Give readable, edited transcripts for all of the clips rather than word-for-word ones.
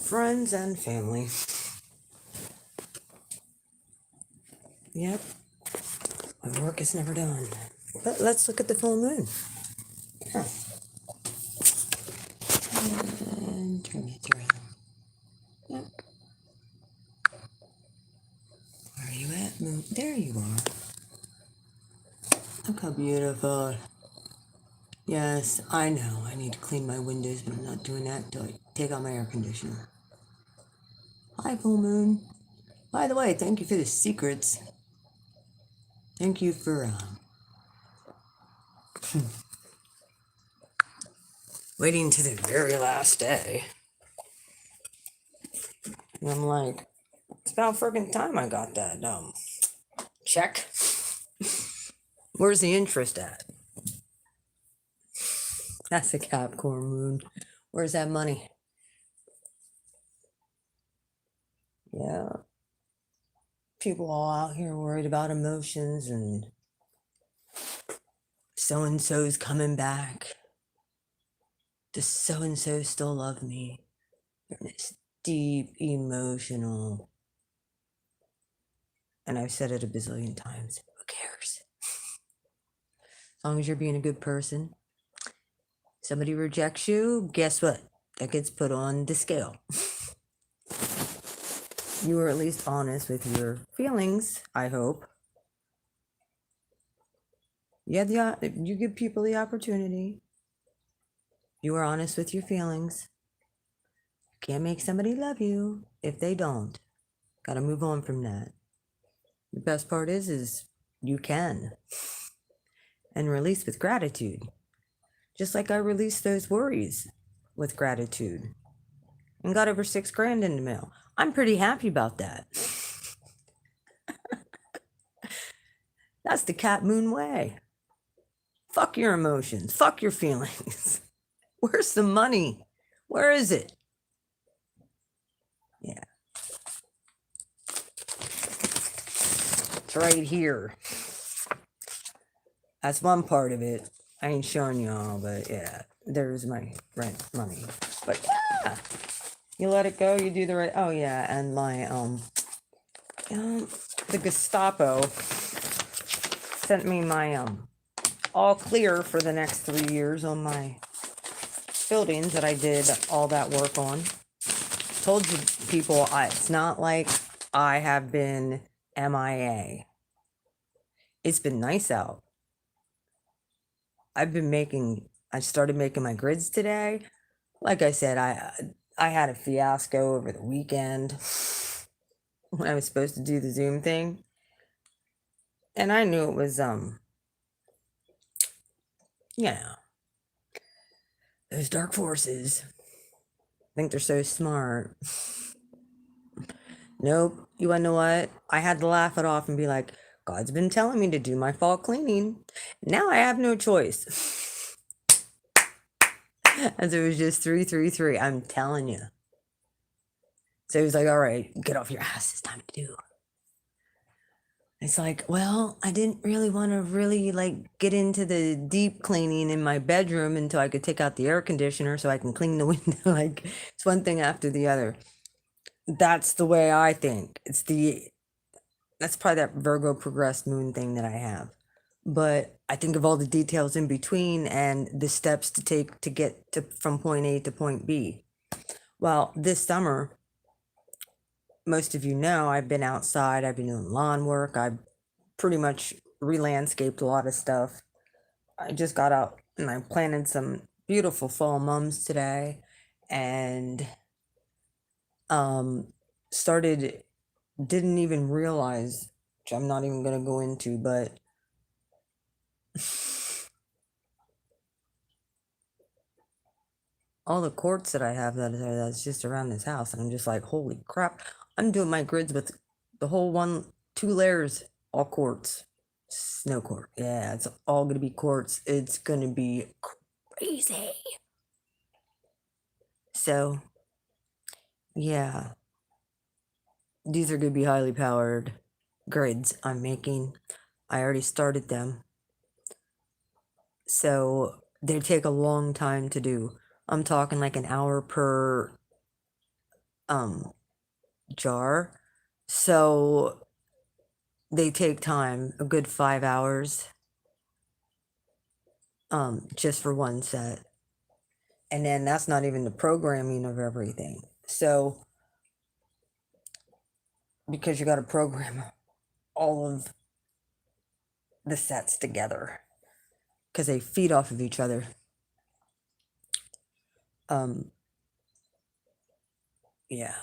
friends and family. Yep, my work is never done. But let's look at the full moon. Huh. And turn it around. Yep. Where are you at, moon? There you are. Look how beautiful. Yes, I know. I need to clean my windows, but I'm not doing that until I take out my air conditioner. Hi, full moon. By the way, thank you for the secrets. Thank you for waiting to the very last day. And I'm like, it's about friggin' time I got that check. Where's the interest at? That's a Capricorn moon. Where's that money? Yeah. People all out here worried about emotions and so-and-so's coming back. Does so-and-so still love me? They're in this deep emotional, and I've said it a bazillion times, who cares? As long as you're being a good person. Somebody rejects you, guess what? That gets put on the scale. You were at least honest with your feelings, I hope. You give people the opportunity. You were honest with your feelings. Can't make somebody love you if they don't. Gotta move on from that. The best part is you can. And release with gratitude. Just like I released those worries with gratitude. And got over $6,000 in the mail. I'm pretty happy about that. That's the cat moon way. Fuck your emotions. Fuck your feelings. Where's the money? Where is it? Yeah. It's right here. That's one part of it. I ain't showing you all, but yeah, there's my rent money. But yeah, you let it go, you do the right. Oh yeah, and my the Gestapo sent me my all clear for the next 3 years on my buildings that I did all that work on. Told you people, it's not like I have been MIA. It's been nice out. I started making my grids today. Like I said, I had a fiasco over the weekend when I was supposed to do the Zoom thing. And I knew it was, those dark forces. Think they're so smart. Nope. You wanna know what? I had to laugh it off and be like, God's been telling me to do my fall cleaning. Now I have no choice. As it was just 333. I'm telling you. So he was like, all right, get off your ass. It's time to do. It's like, well, I didn't really want to get into the deep cleaning in my bedroom until I could take out the air conditioner so I can clean the window. Like, it's one thing after the other. That's the way I think. That's probably that Virgo progressed moon thing that I have. But I think of all the details in between and the steps to take to get from point A to point B. Well, this summer, most of you know, I've been outside, I've been doing lawn work, I've pretty much re-landscaped a lot of stuff. I just got out and I planted some beautiful fall mums today and didn't even realize, which I'm not even going to go into, but all the quartz that I have that's just around this house, and I'm just like, holy crap. I'm doing my grids with the whole 2 layers, all quartz. Snow quartz. Yeah, it's all gonna be quartz. It's gonna be crazy. So, yeah. These are gonna be highly powered grids I'm making. I already started them. So, they take a long time to do. I'm talking like an hour per jar. So they take time, a good 5 hours, just for one set. And then that's not even the programming of everything. So because you got to program all of the sets together because they feed off of each other. Yeah,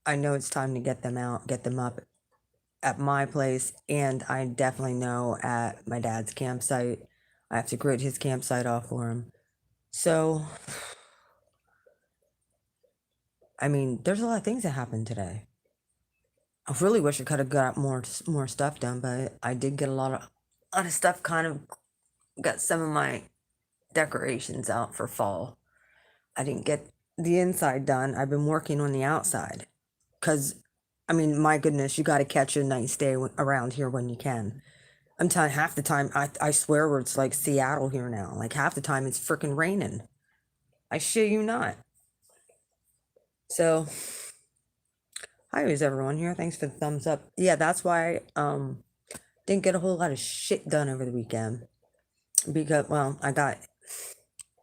I know it's time to get them out, get them up at my place, and I definitely know at my dad's campsite. I have to grid his campsite off for him. So, I mean, there's a lot of things that happened today. I really wish I could have got more stuff done, but I did get a lot of stuff. Kind of got some of my decorations out for fall. I didn't get the inside done. I've been working on the outside because, I mean, my goodness, you got to catch a nice day around here when you can. I'm telling you, half the time, I swear where it's like Seattle here now. Like half the time it's freaking raining. I shit you not. So, hi, is everyone here? Thanks for the thumbs up. Yeah, that's why didn't get a whole lot of shit done over the weekend because, well, I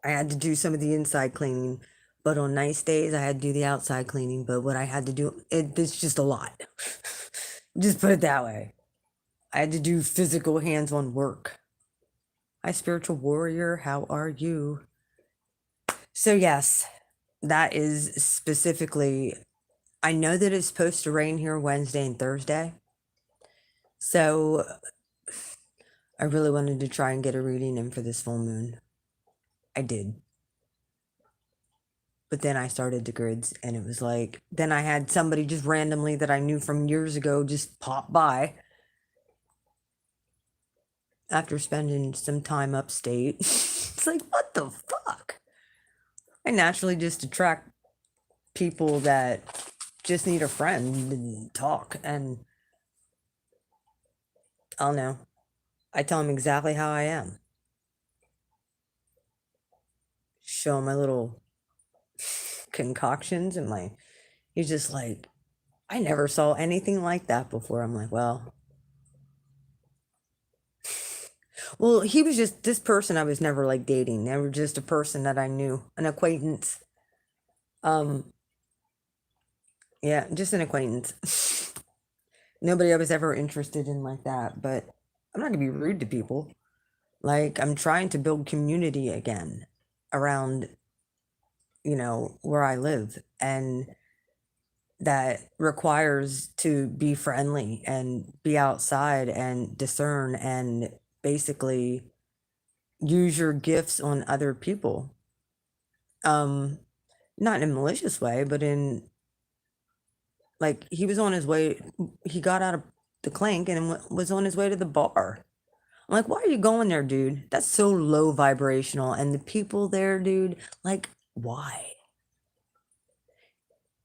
had to do some of the inside cleaning, but on nice days I had to do the outside cleaning. But what I had to do, it's just a lot. Just put it that way. I had to do physical hands-on work. Hi, spiritual warrior. How are you? So yes, that is specifically. I know that it's supposed to rain here Wednesday and Thursday. So I really wanted to try and get a reading in for this full moon. I did. But then I started the grids and it was like, then I had somebody just randomly that I knew from years ago just pop by after spending some time upstate. It's like, what the fuck? I naturally just attract people that just need a friend and talk. And I don't know. I tell them exactly how I am. Show him my little concoctions and he's just like, I never saw anything like that before. I'm like, well, he was just this person I was never like dating. They were just a person that I knew, an acquaintance. Yeah, just an acquaintance. Nobody I was ever interested in like that, but I'm not gonna be rude to people. Like, I'm trying to build community again around, where I live. And that requires to be friendly and be outside and discern and basically use your gifts on other people. Not in a malicious way, but in like he was on his way, he got out of the clink and was on his way to the bar. I'm like, why are you going there, dude? That's so low vibrational. And the people there, dude, like, why?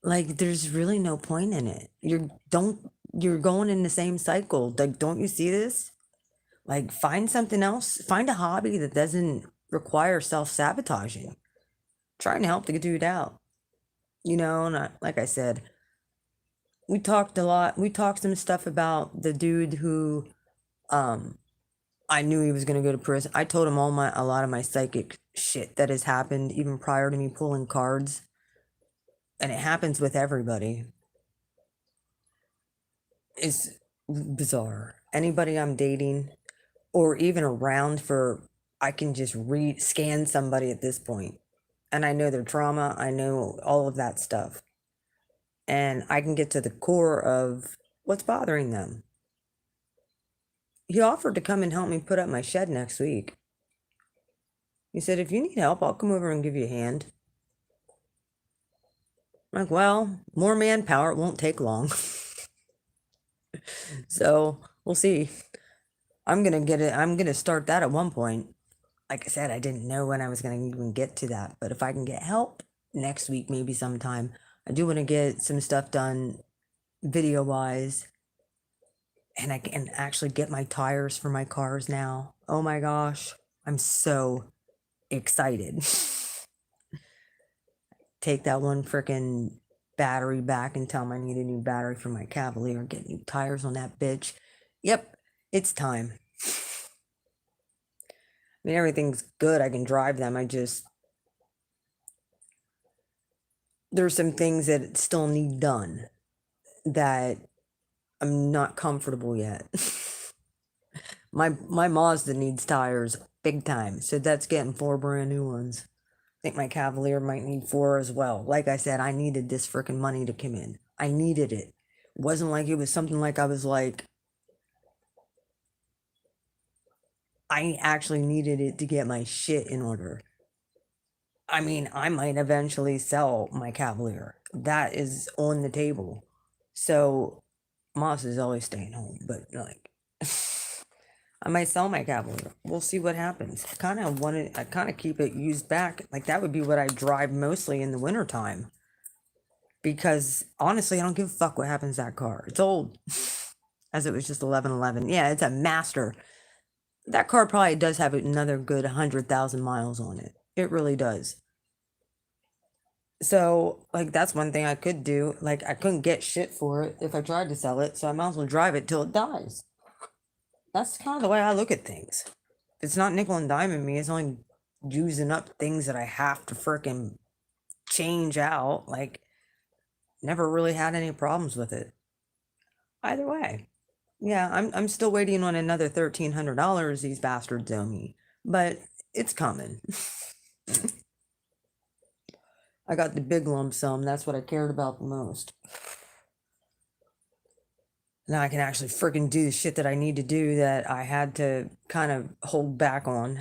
Like, there's really no point in it. You're going in the same cycle. Like, don't you see this? Like, find something else. Find a hobby that doesn't require self-sabotaging. Trying to help the dude out. And like I said, we talked a lot. We talked some stuff about the dude who I knew he was gonna go to prison. I told him a lot of my psychic shit that has happened even prior to me pulling cards. And it happens with everybody. It's bizarre. Anybody I'm dating or even around I can just scan somebody at this point. And I know their trauma, I know all of that stuff. And I can get to the core of what's bothering them. He offered to come and help me put up my shed next week. He said, if you need help, I'll come over and give you a hand. I'm like, well, more manpower, it won't take long. So we'll see. I'm gonna start that at one point. Like I said, I didn't know when I was gonna even get to that, but if I can get help next week, maybe sometime. I do want to get some stuff done video wise, and I can actually get my tires for my cars now. Oh my gosh, I'm so excited. Take that one freaking battery back and tell him I need a new battery for my Cavalier and get new tires on that bitch. Yep, it's time. I mean, everything's good. I can drive them. There's some things that still need done that I'm not comfortable yet. My Mazda needs tires big time, so that's getting 4 brand new ones. I think my Cavalier might need 4 as well. Like I said, I needed this freaking money to come in. I needed it. It wasn't like it was something like I was like, I actually needed it to get my shit in order. I mean, I might eventually sell my Cavalier. That is on the table. So Moss is always staying home, but like I might sell my Cavalier. We'll see what happens. I kind of keep it used back. Like that would be what I drive mostly in the wintertime. Because honestly, I don't give a fuck what happens to that car. It's old. As it was just 1111. Yeah, it's a master. That car probably does have another good 100,000 miles on it. It really does. So, like, that's one thing I could do. Like, I couldn't get shit for it if I tried to sell it, so I might as well drive it till it dies. That's kind of the way I look at things. If it's not nickel and diming me, it's only using up things that I have to frickin' change out. Like, never really had any problems with it. Either way. Yeah, I'm still waiting on another $1,300 these bastards owe me. But it's coming. I got the big lump sum. That's what I cared about the most. Now I can actually freaking do the shit that I need to do that I had to kind of hold back on.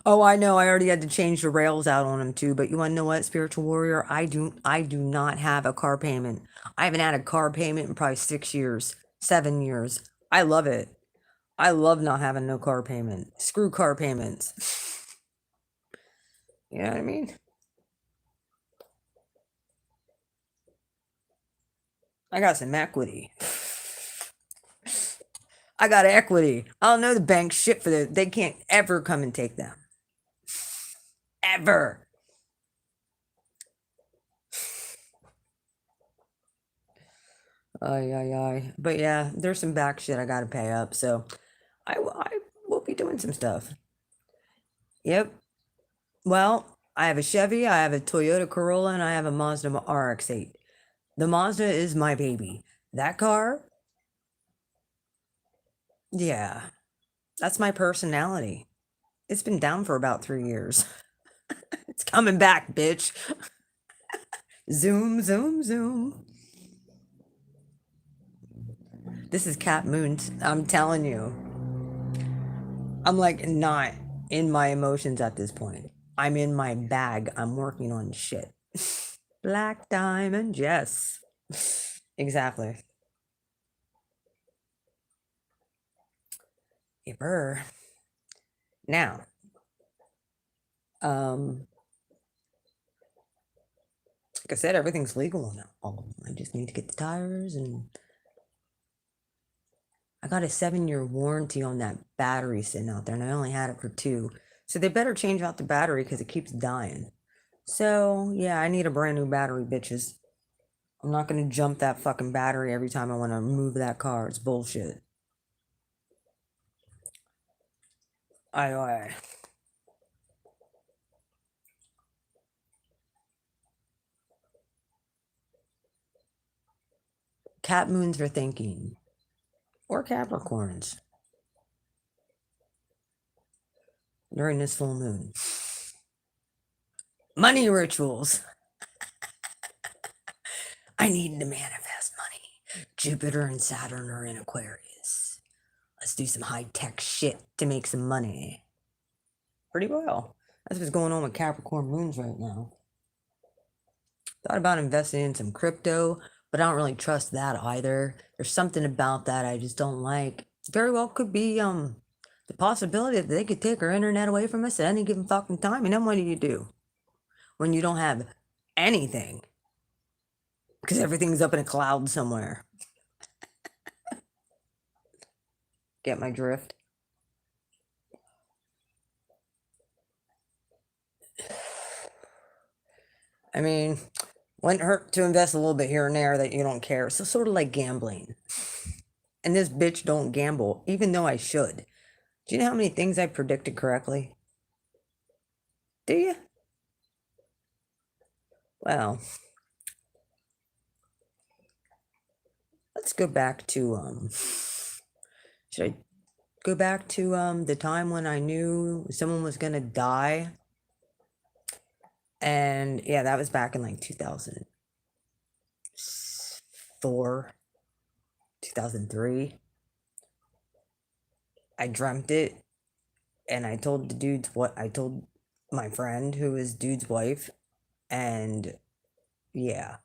Oh, I know. I already had to change the rails out on them too. But you want to know what, spiritual warrior? I do not have a car payment. I haven't had a car payment in probably 6 years, 7 years. I love it. I love not having no car payment. Screw car payments. You know what I mean? I got some equity. I got equity. I don't know the bank shit for that. They can't ever come and take them. Ever. Ay, ay, ay. But yeah, there's some back shit I gotta pay up. So I will be doing some stuff. Yep. Well, I have a Chevy, I have a Toyota Corolla, and I have a Mazda RX-8. The Mazda is my baby. That car, yeah, that's my personality. It's been down for about 3 years. It's coming back, bitch. Zoom, zoom, zoom. This is Cat Moon. I'm telling you. I'm like not in my emotions at this point. I'm in my bag. I'm working on shit. Black diamond, yes. Exactly. Yipper. Now, um, like I said, everything's legal now. I just need to get the tires, and I got a 7-year warranty on that battery sitting out there, and I only had it for 2. So they better change out the battery because it keeps dying. So yeah, I need a brand new battery, bitches. I'm not gonna jump that fucking battery every time I want to move that car. It's bullshit. I Cat moons are thinking, or Capricorns during this full moon. Money rituals. I need to manifest money. Jupiter and Saturn are in Aquarius. Let's do some high tech shit to make some money. Pretty well. That's what's going on with Capricorn moons right now. Thought about investing in some crypto, but I don't really trust that either. There's something about that I just don't like. Very well could be the possibility that they could take our internet away from us at any given fucking time. And then what do you do when you don't have anything? Because everything's up in a cloud somewhere. Get my drift? I mean, wouldn't hurt to invest a little bit here and there that you don't care. So sort of like gambling. And this bitch don't gamble, even though I should. Do you know how many things I predicted correctly? Do you? Well, let's go back to should I go back to the time when I knew someone was gonna die? And yeah, that was back in like 2004, 2003. I dreamt it, and I told the dude's what I told my friend who was dude's wife, and yeah,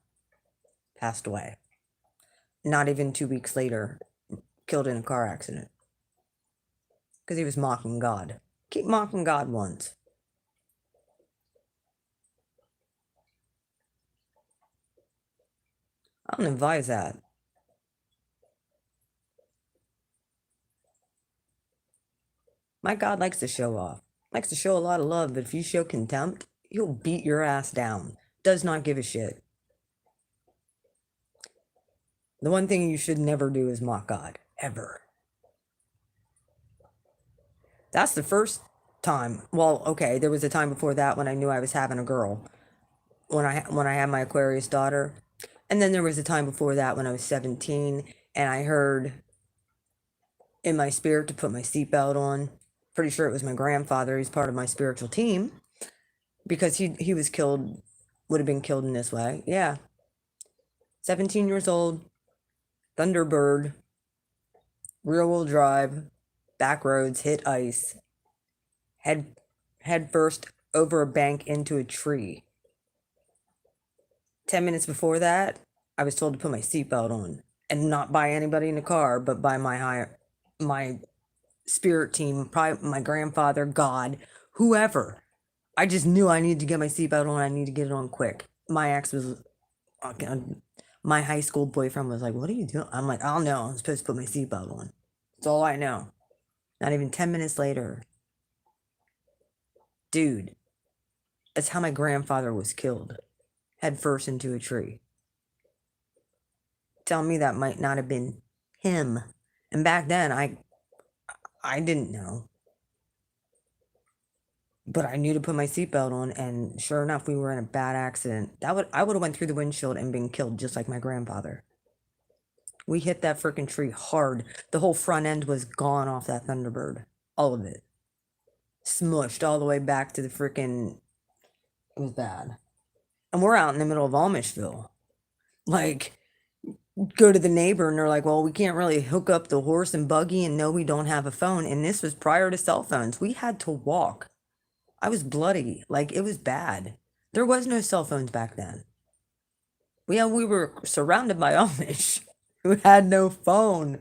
passed away. Not even 2 weeks later, killed in a car accident because he was mocking God. Keep mocking God once. I don't advise that. My God likes to show off, likes to show a lot of love, but if you show contempt, he'll beat your ass down. Does not give a shit. The one thing you should never do is mock God, ever. That's the first time. Well, okay, there was a time before that when I knew I was having a girl. When I had my Aquarius daughter. And then there was a time before that when I was 17 and I heard in my spirit to put my seatbelt on. Pretty sure it was my grandfather. He's part of my spiritual team because he was killed, would have been killed in this way. Yeah. 17 years old, Thunderbird, rear wheel drive, back roads, hit ice, head first over a bank into a tree. 10 minutes before that, I was told to put my seatbelt on, and not by anybody in the car, but by my spirit team, probably my grandfather, God, whoever. I just knew I needed to get my seatbelt on. I need to get it on quick. My ex was, my high school boyfriend was like, "What are you doing?" I'm like, "I don't know. I'm supposed to put my seatbelt on." That's all I know. Not even 10 minutes later, dude, that's how my grandfather was killed, head first into a tree. Tell me that might not have been him. And back then, I didn't know, but I knew to put my seatbelt on. And sure enough, we were in a bad accident. I would have went through the windshield and been killed just like my grandfather. We hit that freaking tree hard. The whole front end was gone off that Thunderbird, all of it, smushed all the way back to the freaking. It was bad. And we're out in the middle of Amishville, like. Go to the neighbor and they're like, well, we can't really hook up the horse and buggy, and no, we don't have a phone. And this was prior to cell phones. We had to walk. I was bloody. Like, it was bad. There was no cell phones back then. We were surrounded by Amish who had no phone.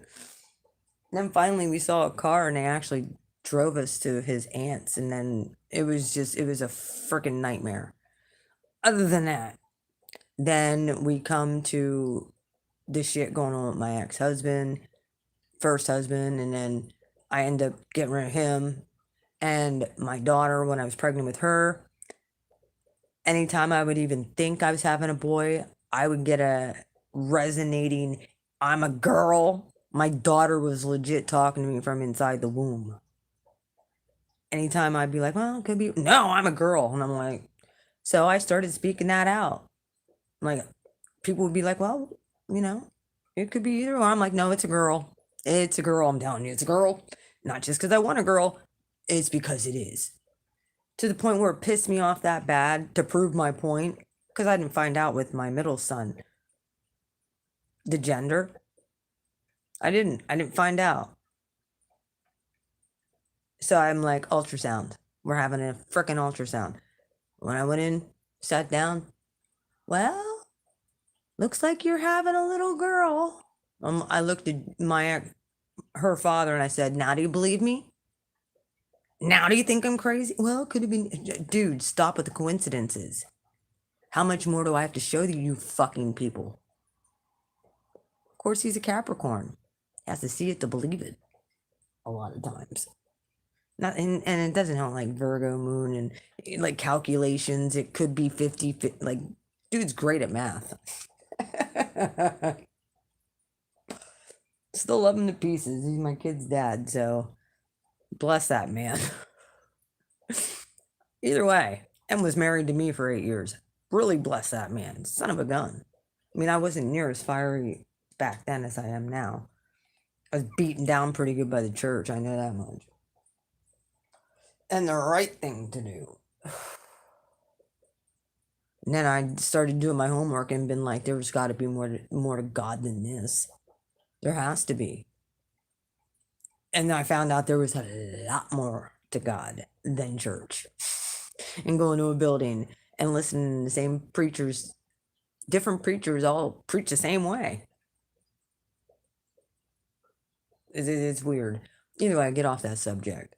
And then finally we saw a car and they actually drove us to his aunt's, and then it was a freaking nightmare. Other than that, then we come to this shit going on with my ex-husband, first husband, and then I end up getting rid of him. And my daughter, when I was pregnant with her, anytime I would even think I was having a boy, I would get a resonating, I'm a girl. My daughter was legit talking to me from inside the womb. Anytime I'd be like, well, it could be, no, I'm a girl. And I'm like, so I started speaking that out. Like, people would be like, well, you know, it could be either or. I'm like, no, it's a girl. It's a girl. I'm telling you, it's a girl. Not just because I want a girl, it's because it is. To the point where it pissed me off that bad to prove my point, because I didn't find out with my middle son the gender. I didn't find out. So I'm like, ultrasound. We're having a freaking ultrasound. When I went in, sat down, well, looks like you're having a little girl. I looked at her father and I said, now do you believe me? Now do you think I'm crazy? Well, could have been. Dude, stop with the coincidences. How much more do I have to show you fucking people? Of course, he's a Capricorn. He has to see it to believe it a lot of times. Not and it doesn't help like Virgo moon and like calculations. It could be 50, like dude's great at math. Still love him to pieces. He's my kid's dad, so bless that man. Either way, and was married to me for 8 years. Really bless that man. Son of a gun. I mean, I wasn't near as fiery back then as I am now. I was beaten down pretty good by the church. I know that much. And the right thing to do. And then I started doing my homework and been like, there's got to be more to God than this. There has to be. And I found out there was a lot more to God than church. And going to a building and listening to the same preachers, different preachers all preach the same way. It's weird. Either way, I get off that subject.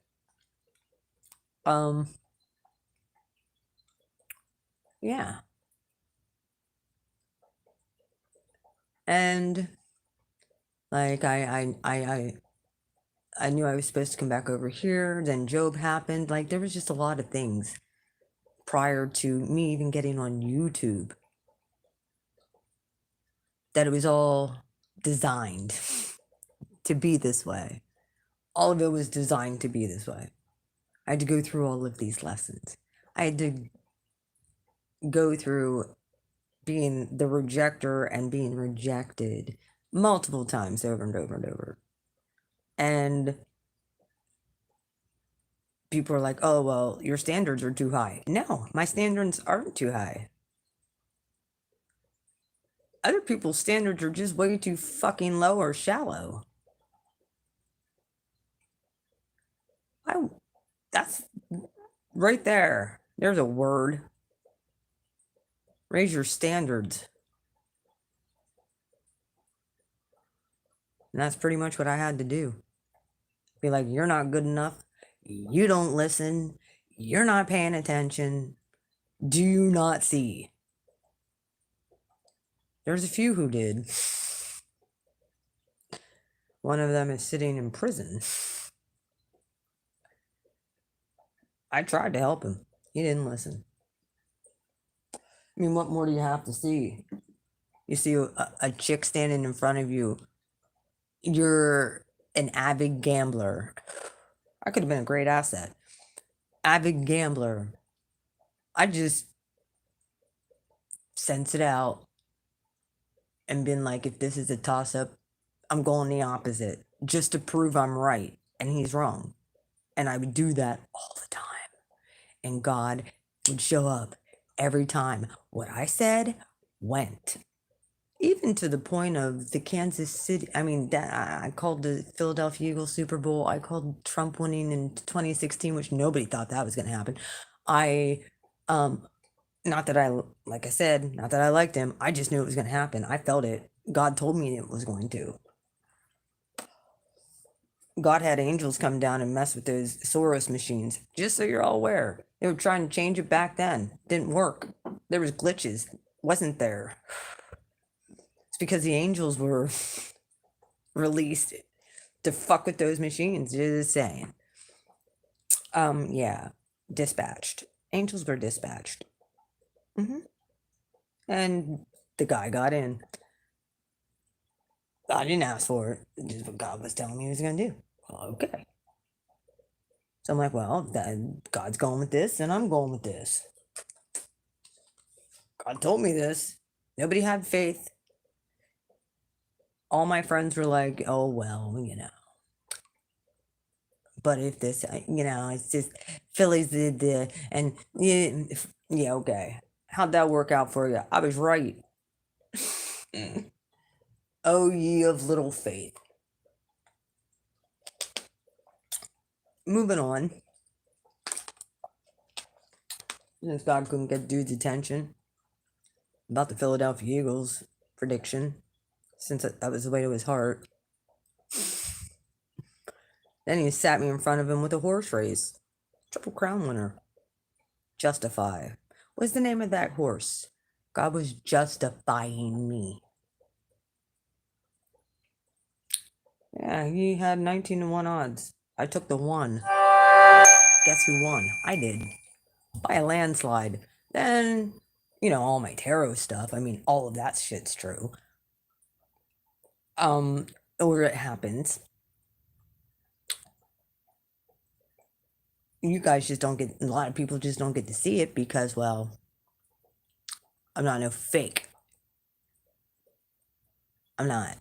Yeah. And like I knew I was supposed to come back over here. Then Job happened. Like there was just a lot of things prior to me even getting on YouTube that it was all designed to be this way. All of it was designed to be this way. I had to go through all of these lessons. I had to go through being the rejecter and being rejected multiple times over and over and over. And people are like, oh, well, your standards are too high. No, my standards aren't too high. Other people's standards are just way too fucking low or shallow. That's right there. There's a word. Raise your standards. And that's pretty much what I had to do. Be like, you're not good enough. You don't listen. You're not paying attention. Do you not see? There's a few who did. One of them is sitting in prison. I tried to help him. He didn't listen. I mean, what more do you have to see? You see a chick standing in front of you. You're an avid gambler. I could have been a great asset. Avid gambler. I just sense it out and been like, if this is a toss up, I'm going the opposite just to prove I'm right and he's wrong. And I would do that all the time. And God would show up every time. What I said went. Even to the point of the Kansas City, I mean, I called the Philadelphia Eagles Super Bowl. I called Trump winning in 2016, which nobody thought that was going to happen. Not that I, like I said, not that I liked him. I just knew it was going to happen. I felt it. God told me it was going to. God had angels come down and mess with those Soros machines, just so you're all aware. They were trying to change it back then. Didn't work. There was glitches. Wasn't there? It's because the angels were released to fuck with those machines. Just saying. Yeah. Dispatched. Angels were dispatched. And the guy got in. I didn't ask for it. Just what God was telling me he was going to do. Well, okay. So I'm like, well, God's going with this, and I'm going with this. God told me this. Nobody had faith. All my friends were like, oh, well, you know. But if this, you know, it's just Phillies did the, and yeah, okay. How'd that work out for you? I was right. Oh, ye of little faith. Moving on. Since God couldn't get dude's attention about the Philadelphia Eagles prediction, since that was the way to his heart. Then he sat me in front of him with a horse race. Triple Crown winner. Justify. What's the name of that horse? God was justifying me. Yeah, he had 19-1 odds. I took the 1. Guess who won? I did. By a landslide. Then, all my tarot stuff, I mean, all of that shit's true. Or it happens. You guys just don't get, a lot of people just don't get to see it because, well, I'm not no fake. I'm not.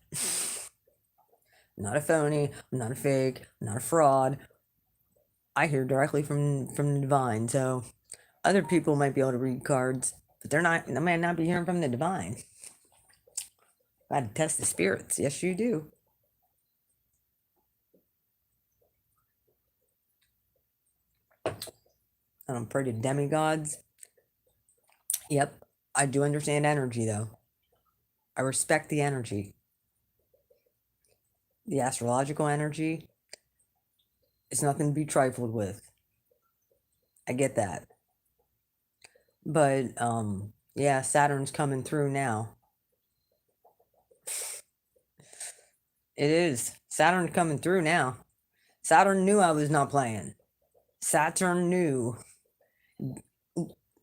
I'm not a phony. I'm not a fake. I'm not a fraud. I hear directly from the divine. So other people might be able to read cards, but they might not be hearing from the divine. Got to test the spirits. Yes, you do. I don't pray to demigods. Yep, I do understand energy though. I respect the energy. The astrological energy is nothing to be trifled with. I get that. But yeah, Saturn's coming through now. It is. Saturn's coming through now. Saturn knew I was not playing. Saturn knew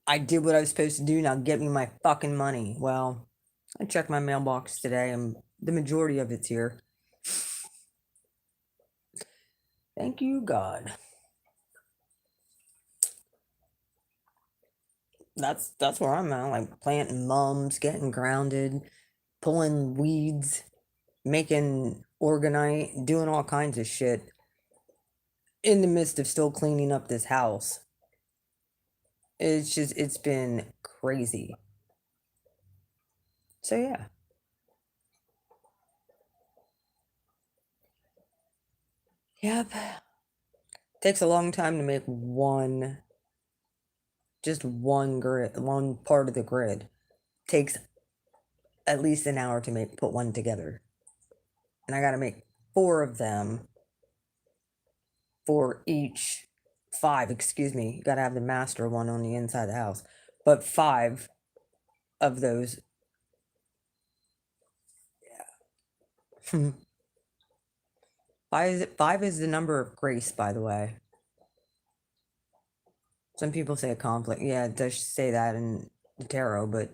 I did what I was supposed to do. Now get me my fucking money. Well, I checked my mailbox today and the majority of it's here. Thank you, God. That's where I'm at. Like planting mums, getting grounded, pulling weeds, making organite, doing all kinds of shit in the midst of still cleaning up this house. It's been crazy. So yeah. Yep. Takes a long time to make just one grid, one part of the grid. Takes at least an hour to put one together. And I gotta make 4 of them for each 5, excuse me. You gotta have the master one on the inside of the house. But 5 of those. Yeah. 5 is the number of grace, by the way. Some people say a conflict. Yeah, it does say that in the tarot, but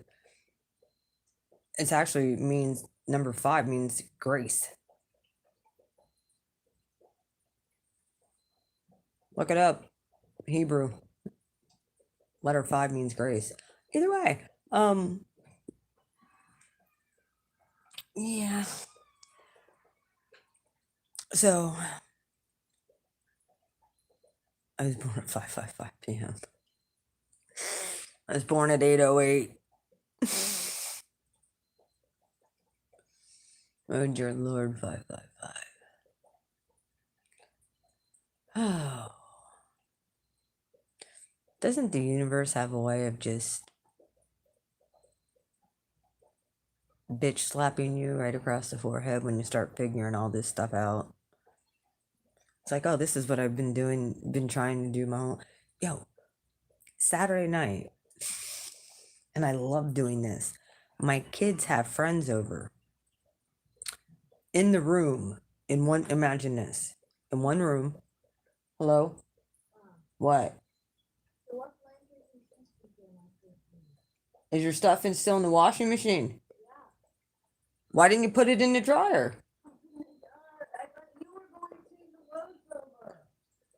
it's actually means number 5 means grace. Look it up. Hebrew. Letter 5 means grace. Either way, yeah. So I was born at 5:55 p.m. I was born at 8:08. Oh dear Lord, 5:55. Oh. Doesn't the universe have a way of just bitch slapping you right across the forehead when you start figuring all this stuff out? It's like, oh, this is what I've been trying to do my whole. Yo, Saturday night, and I love doing this. My kids have friends over. In the room, imagine this. In one room. Hello? What? Is your stuff still in the washing machine? Why didn't you put it in the dryer?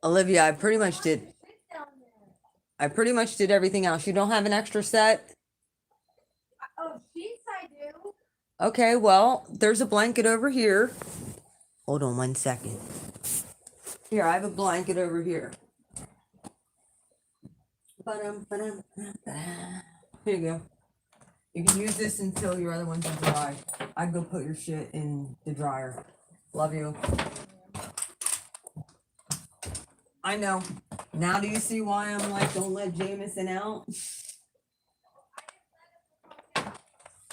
Olivia, I pretty much did everything else. You don't have an extra set? Oh, sheets I do. Okay, well, there's a blanket over here. Hold on 1 second. Here, I have a blanket over here. Here you go. You can use this until your other ones are dry. I'd go put your shit in the dryer. Love you. I know. Now do you see why I'm like, don't let Jameson out?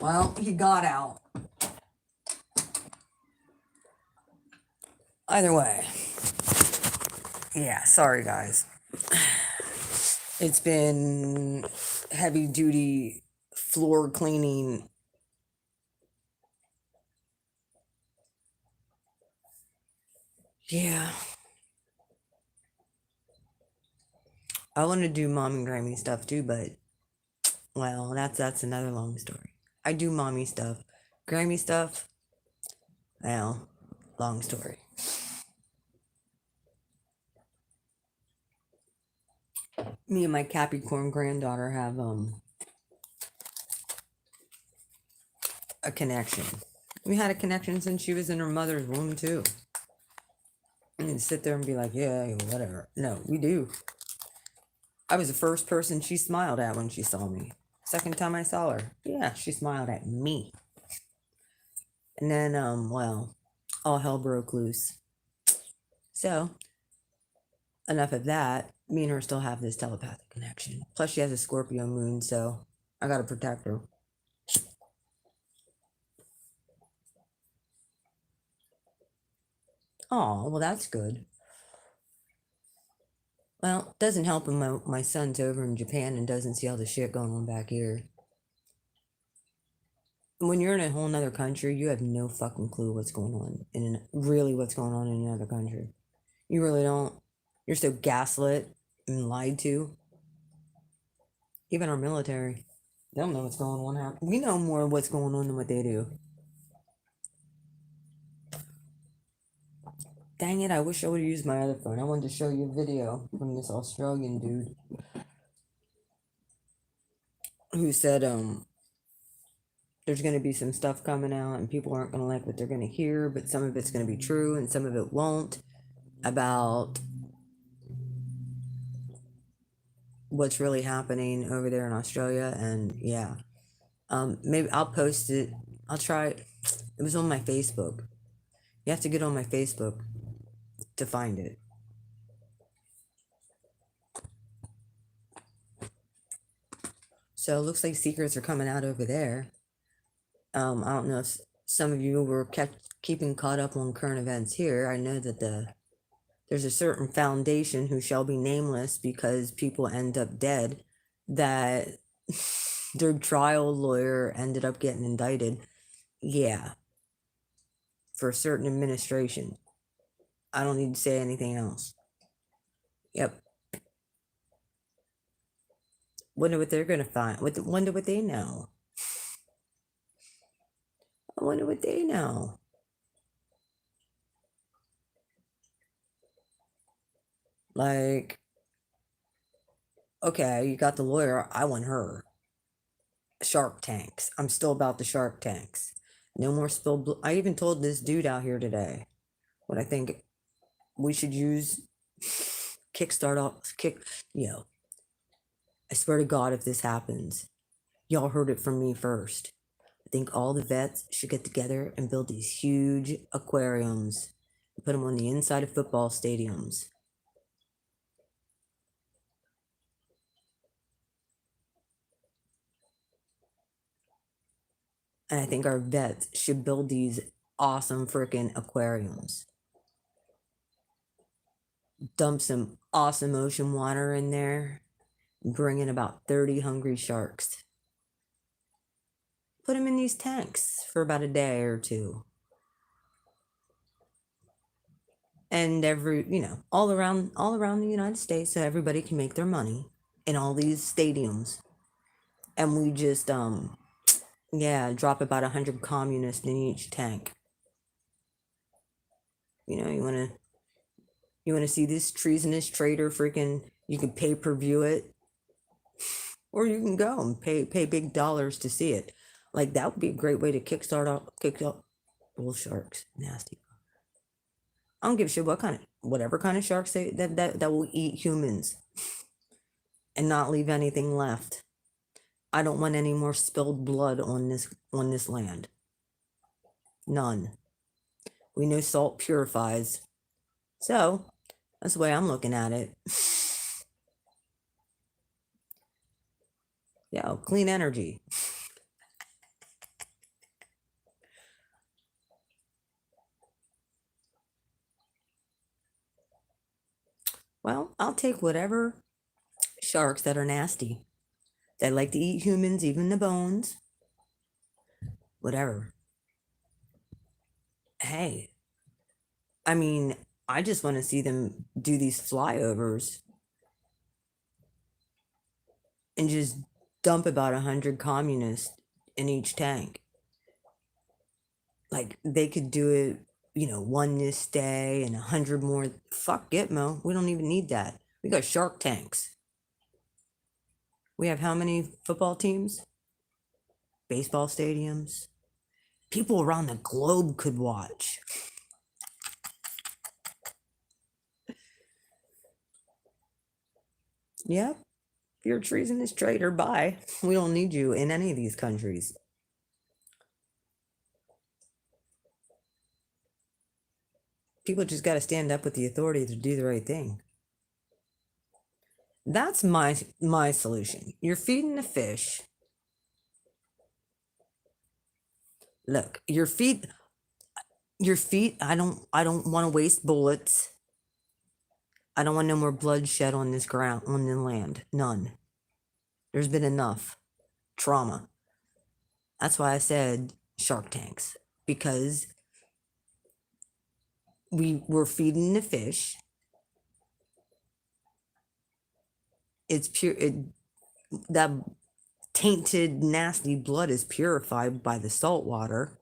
Well, he got out. Either way. Yeah, sorry guys. It's been heavy duty floor cleaning. Yeah. I want to do mom and Grammy stuff too, but well, that's another long story. I do mommy stuff. Grammy stuff, well, long story. Me and my Capricorn granddaughter have a connection. We had a connection since she was in her mother's womb too. I didn't sit there and be like, yeah, whatever. No, we do. I was the first person she smiled at when she saw me. Second time I saw her, yeah, she smiled at me. And then, well, all hell broke loose. So, enough of that. Me and her still have this telepathic connection. Plus, she has a Scorpio moon, so I gotta protect her. Oh, well, that's good. Well, doesn't help when my son's over in Japan and doesn't see all the shit going on back here. When you're in a whole nother country, you have no fucking clue what's going on really what's going on in another country. You really don't. You're so gaslit and lied to. Even our military, they don't know what's going on. We know more of what's going on than what they do. Dang it, I wish I would have used my other phone. I wanted to show you a video from this Australian dude who said there's going to be some stuff coming out and people aren't going to like what they're going to hear, but some of it's going to be true and some of it won't, about what's really happening over there in Australia. And yeah, maybe I'll post it. I'll try it. It was on my Facebook. You have to get on my Facebook to find it. So it looks like secrets are coming out over there. I don't know if some of you were keeping caught up on current events here. I know that there's a certain foundation who shall be nameless because people end up dead, that their trial lawyer ended up getting indicted. Yeah, for a certain administration. I don't need to say anything else. Yep. Wonder what they're gonna find. Wonder what they know. I wonder what they know. Like, okay, you got the lawyer. I want her. Shark tanks. I'm still about the shark tanks. No more spilled blood. I even told this dude out here today what I think we should use. I swear to God, if this happens, y'all heard it from me first. I think all the vets should get together and build these huge aquariums and put them on the inside of football stadiums. And I think our vets should build these awesome freaking aquariums. Dump some awesome ocean water in there. Bring in about 30 hungry sharks. Put them in these tanks for about a day or two. And all around the United States, so everybody can make their money in all these stadiums. And we just drop about 100 communists in each tank. You want to see this treasonous traitor freaking, you can pay-per-view it, or you can go and pay big dollars to see it. Like, that would be a great way to kick off bull sharks. Nasty. I don't give a shit whatever kind of sharks that will eat humans and not leave anything left. I don't want any more spilled blood on this land. None. We know salt purifies. So that's the way I'm looking at it. Yeah, clean energy. Well, I'll take whatever sharks that are nasty. They like to eat humans, even the bones. Whatever. Hey, I mean, I just want to see them do these flyovers. and just dump about 100 communists in each tank. Like they could do it, one this day and 100 more. Fuck Gitmo. We don't even need that. We got shark tanks. We have how many football teams? Baseball stadiums. People around the globe could watch. Yep. If you're a treasonous traitor, bye. We don't need you in any of these countries. People just got to stand up with the authority to do the right thing. That's my solution. You're feeding the fish. Look, your feet. I don't want to waste bullets. I don't want no more bloodshed on this ground, on the land. None. There's been enough trauma. That's why I said shark tanks, because we're feeding the fish. It's pure. That tainted, nasty blood is purified by the salt water,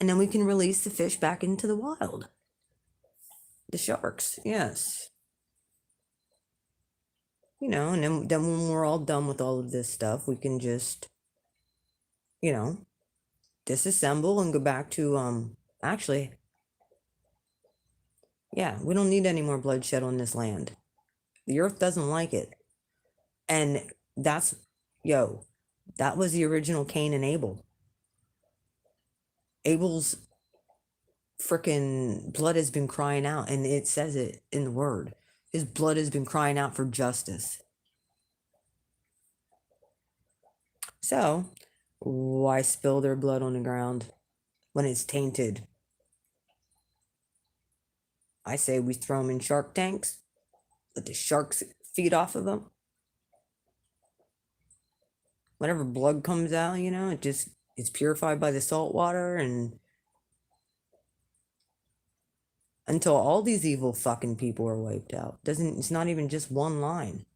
and then we can release the fish back into the wild. The sharks, yes. And then when we're all done with all of this stuff, we can just, disassemble and go back to actually, yeah, we don't need any more bloodshed on this land. The earth doesn't like it. And that was the original Cain and Abel. Abel's freaking blood has been crying out, and it says it in the word. His blood has been crying out for justice. So, why spill their blood on the ground when it's tainted? I say we throw them in shark tanks, let the sharks feed off of them. Whatever blood comes out, it's purified by the salt water, and until all these evil fucking people are wiped out. It's not even just one line.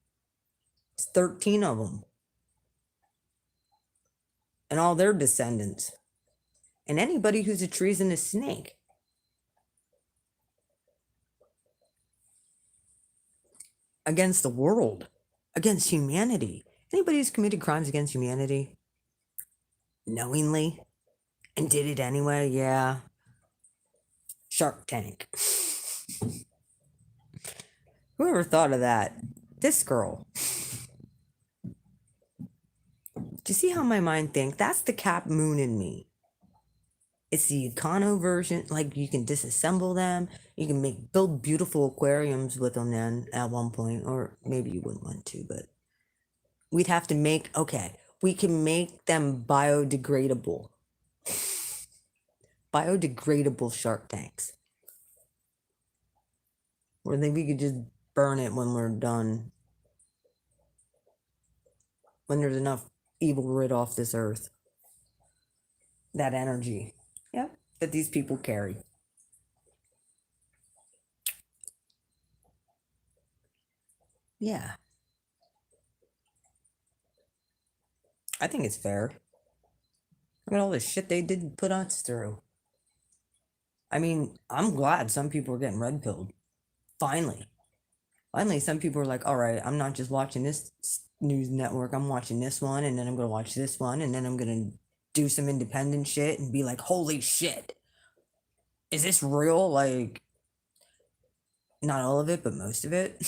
It's 13 of them. And all their descendants. And anybody who's a treasonous snake. Against the world. Against humanity. Anybody who's committed crimes against humanity knowingly and did it anyway, yeah. Shark Tank. Whoever thought of that? This girl. Do you see how my mind thinks? That's the Cap Moon in me. It's the econo version. Like, you can disassemble them. You can build beautiful aquariums with them then at one point. Or maybe you wouldn't want to, but we'd have to we can make them biodegradable. Biodegradable shark tanks. Or then we could just burn it when we're done. When there's enough evil rid off this earth. That energy. Yep. That these people carry. Yeah. I think it's fair. Look at all the shit they did put us through. I mean, I'm glad some people are getting red pilled. Finally, some people are like, all right, I'm not just watching this news network. I'm watching this one, and then I'm going to watch this one, and then I'm going to do some independent shit and be like, holy shit. Is this real? Like, not all of it, but most of it.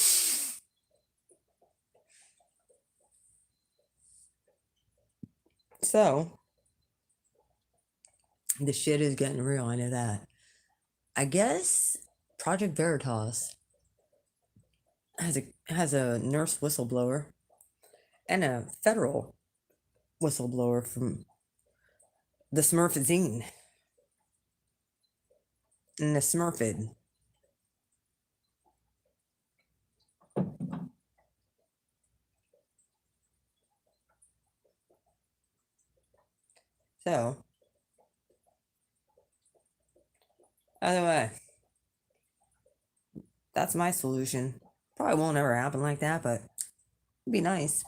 So, the shit is getting real. I know that. I guess Project Veritas has a nurse whistleblower and a federal whistleblower from the Smurfazine and the Smurfid. So, either way, that's my solution. Probably won't ever happen like that, but it'd be nice.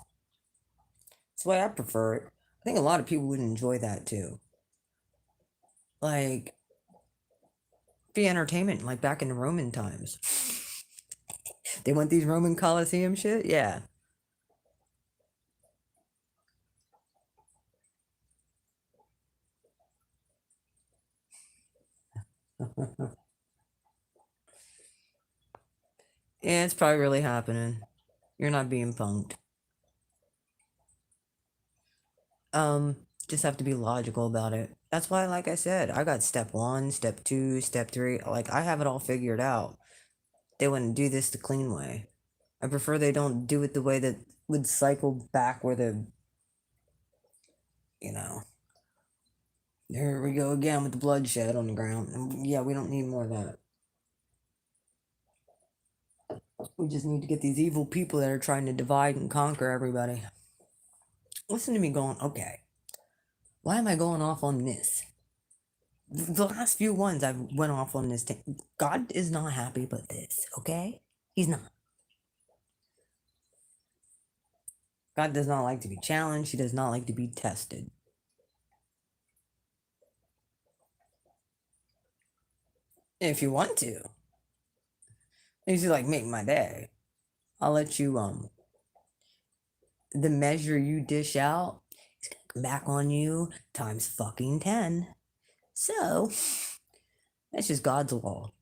That's why I prefer it. I think a lot of people would enjoy that too. Like, be entertainment, like back in the Roman times. They want these Roman Colosseum shit? Yeah. Yeah, it's probably really happening. You're not being punked. Um, just have to be logical about it. That's why, like I said, I got step one, step two, step three. Like, I have it all figured out. They wouldn't do this the clean way. I prefer they don't do it the way that would cycle back where the, you know, there we go again with the bloodshed on the ground. And yeah, we don't need more of that. We just need to get these evil people that are trying to divide and conquer everybody. Listen to me going, okay, why am I going off on this? The last few ones I've went off on this. God is not happy with this, okay? He's not. God does not like to be challenged. He does not like to be tested. If you want to, if you like make my day, I'll let you the measure you dish out is gonna come back on you times fucking 10. So that's just God's law.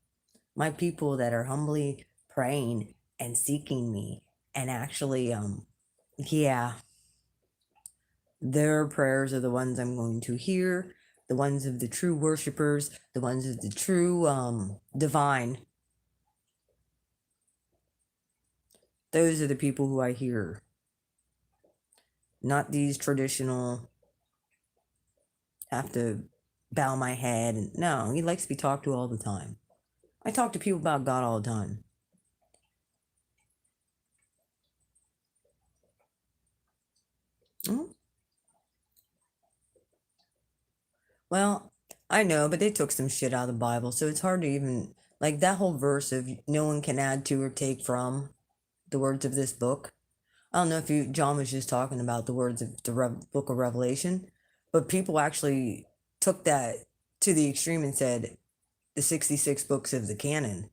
My people that are humbly praying and seeking me and actually yeah, their prayers are the ones I'm going to hear, the ones of the true worshipers, the ones of the true divine. Those are the people who I hear. Not these traditional have to bow my head and no, he likes to be talked to all the time. I talk to people about God all the time. Mm. Well, I know, but they took some shit out of the Bible, so it's hard to even like that whole verse of no one can add to or take from the words of this book. I don't know if you John was just talking about the words of the book of Revelation, but people actually took that to the extreme and said the 66 books of the canon.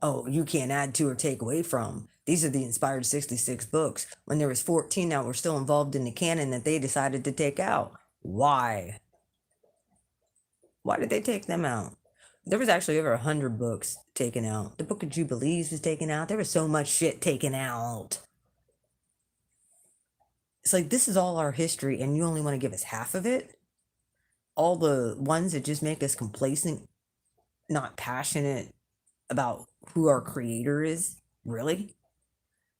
Oh, you can't add to or take away from. These are the inspired 66 books when there was 14 that were still involved in the canon that they decided to take out. Why? Why did they take them out? There was actually over 100 books taken out. The Book of Jubilees was taken out. There was so much shit taken out. It's like this is all our history and you only want to give us half of it? All the ones that just make us complacent, not passionate about who our creator is? Really?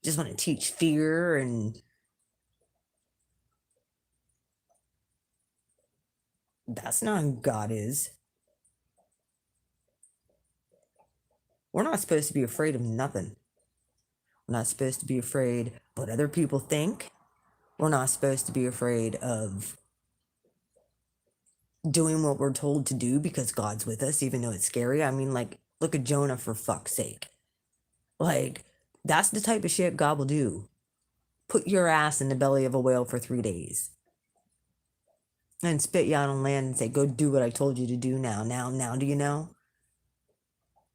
Just want to teach fear and that's not who God is. We're not supposed to be afraid of nothing. We're not supposed to be afraid of what other people think. We're not supposed to be afraid of doing what we're told to do because God's with us, even though it's scary. I mean, like, look at Jonah for fuck's sake. Like, that's the type of shit God will do. Put your ass in the belly of a whale for 3 days and spit you out on land and say, go do what I told you to do now. Now, do you know?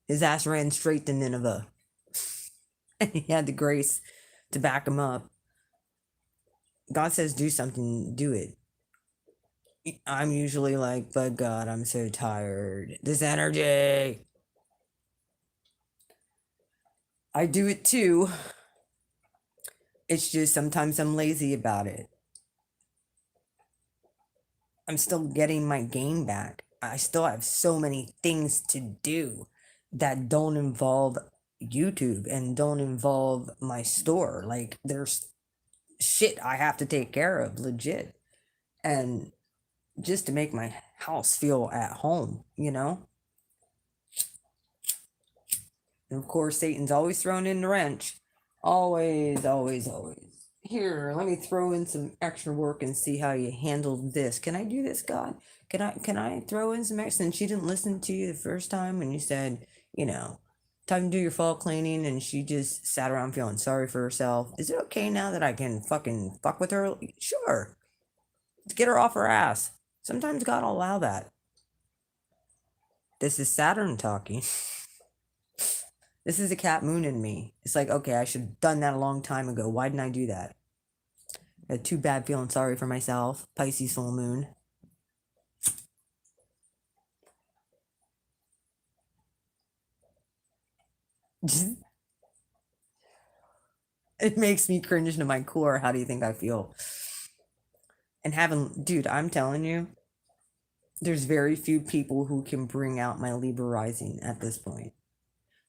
His ass ran straight to Nineveh. And he had the grace to back him up. God says do something, do it. I'm usually like, but God, I'm so tired. This energy. I do it too. It's just sometimes I'm lazy about it. I'm still getting my game back. I still have so many things to do that don't involve YouTube and don't involve my store. Like, there's shit I have to take care of, legit. And just to make my house feel at home, you know? And of course, Satan's always thrown in the wrench. Always, always, always. Here, let me throw in some extra work and see how you handle this. Can I do this, God? Can I throw in some extra? And she didn't listen to you the first time when you said, you know, time to do your fall cleaning, and she just sat around feeling sorry for herself. Is it okay now that I can fucking fuck with her? Sure. Let's get her off her ass. Sometimes God will allow that. This is Saturn talking. This is a cat moon in me. It's like, okay, I should have done that a long time ago. Why didn't I do that? Too bad feeling sorry for myself. Pisces full moon. It makes me cringe to my core. How do you think I feel? And having, dude, I'm telling you, there's very few people who can bring out my Libra rising at this point.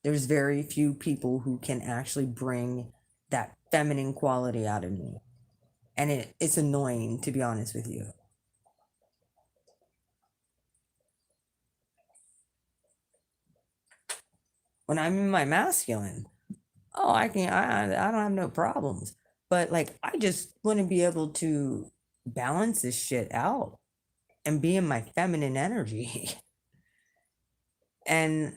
There's very few people who can actually bring that feminine quality out of me. And it's annoying, to be honest with you. When I'm in my masculine, oh, I don't have no problems. But like, I just want to be able to balance this shit out and be in my feminine energy. And,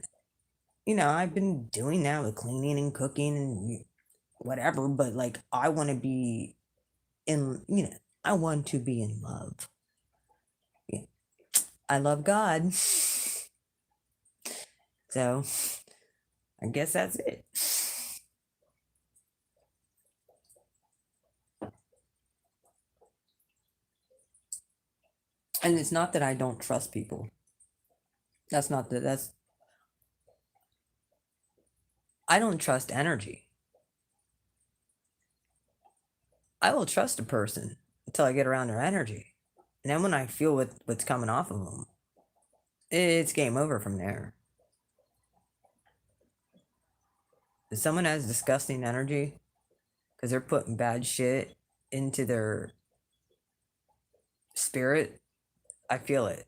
I've been doing that with cleaning and cooking and whatever, but like, I want to be I want to be in love. Yeah. I love God. So I guess that's it. And it's not that I don't trust people. That's I don't trust energy. I will trust a person until I get around their energy. And then when I feel what's coming off of them, it's game over from there. If someone has disgusting energy because they're putting bad shit into their spirit, I feel it.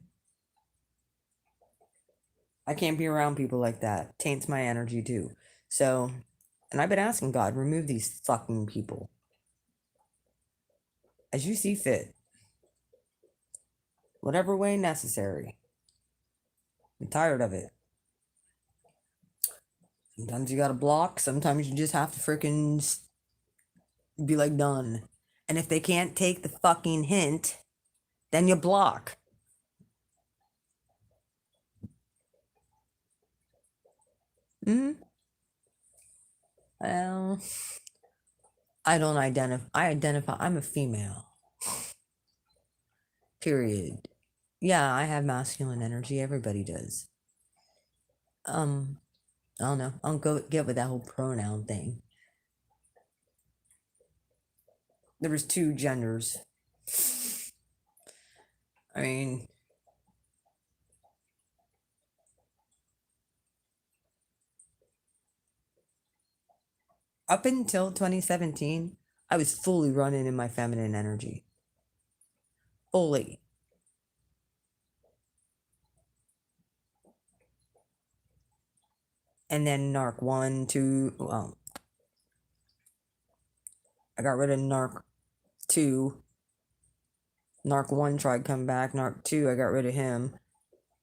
I can't be around people like that. Taints my energy too. So, and I've been asking God, remove these fucking people as you see fit, whatever way necessary. I'm tired of it. Sometimes you gotta block, sometimes you just have to freaking be like, done. And if they can't take the fucking hint, then you block. Hmm. Well, I don't identify. I identify. I'm a female. Period. Yeah, I have masculine energy. Everybody does. Um, I don't know. I don't go get with that whole pronoun thing. There was two genders. I mean, up until 2017, I was fully running in my feminine energy. Fully. And then Narc 1, 2, well, I got rid of Narc 2. Narc 1 tried coming back. Narc 2, I got rid of him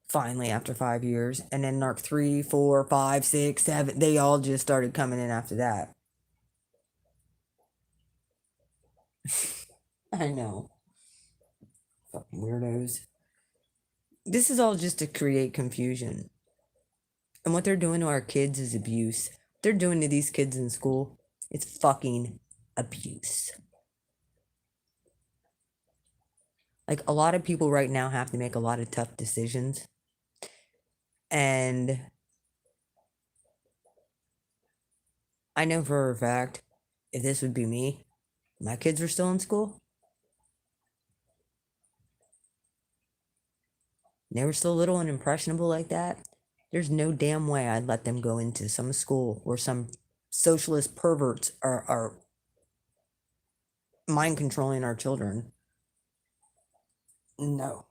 finally after 5 years. And then Narc 3, 4, 5, 6, 7, they all just started coming in after that. I know. Fucking weirdos. This is all just to create confusion. And what they're doing to our kids is abuse. They're doing to these kids in school, it's fucking abuse. Like, a lot of people right now have to make a lot of tough decisions. And I know for a fact, if this would be me, my kids were still in school, they were still little and impressionable like that, there's no damn way I'd let them go into some school where some socialist perverts are mind controlling our children. No.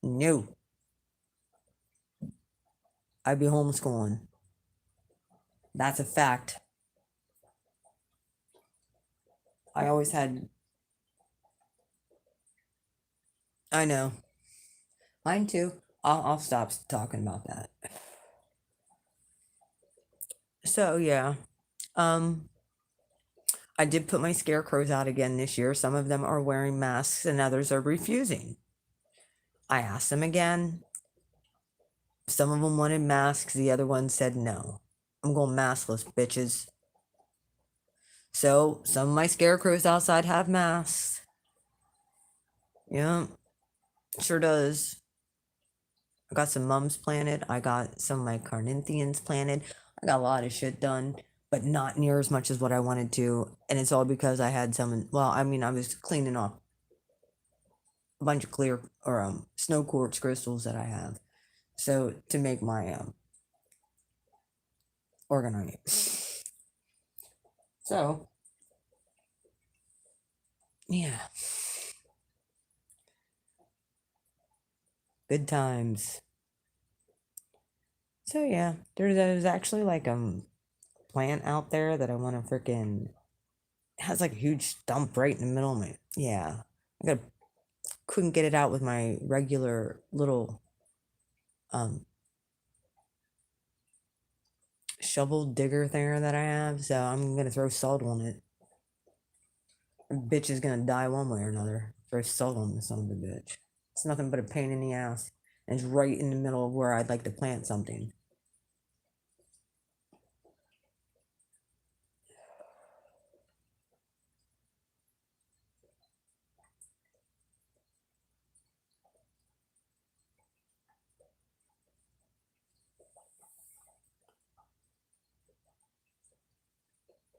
No. I'd be homeschooling. That's a fact. I always had. I know. Mine too. I'll stop talking about that. So yeah. Um I did put my scarecrows out again this year. Some of them are wearing masks and others are refusing. I asked them again. Some of them wanted masks, the other one said no. I'm going maskless, bitches. So some of my scarecrows outside have masks. Yeah, sure does. I got some mums planted. I got some of my carnithians planted. I got a lot of shit done, but not near as much as what I wanted to. And it's all because I had some, well, I mean, I was cleaning off a bunch of clear or snow quartz crystals that I have. So to make my organite. So yeah, good times. So yeah, there's actually like plant out there that I want to freaking has like a huge stump right in the middle of me. Yeah, couldn't get it out with my regular little um shovel digger thing that I have. So I'm gonna throw salt on it. Bitch is gonna die one way or another. Throw salt on the son of a bitch. It's nothing but a pain in the ass, and it's right in the middle of where I'd like to plant something.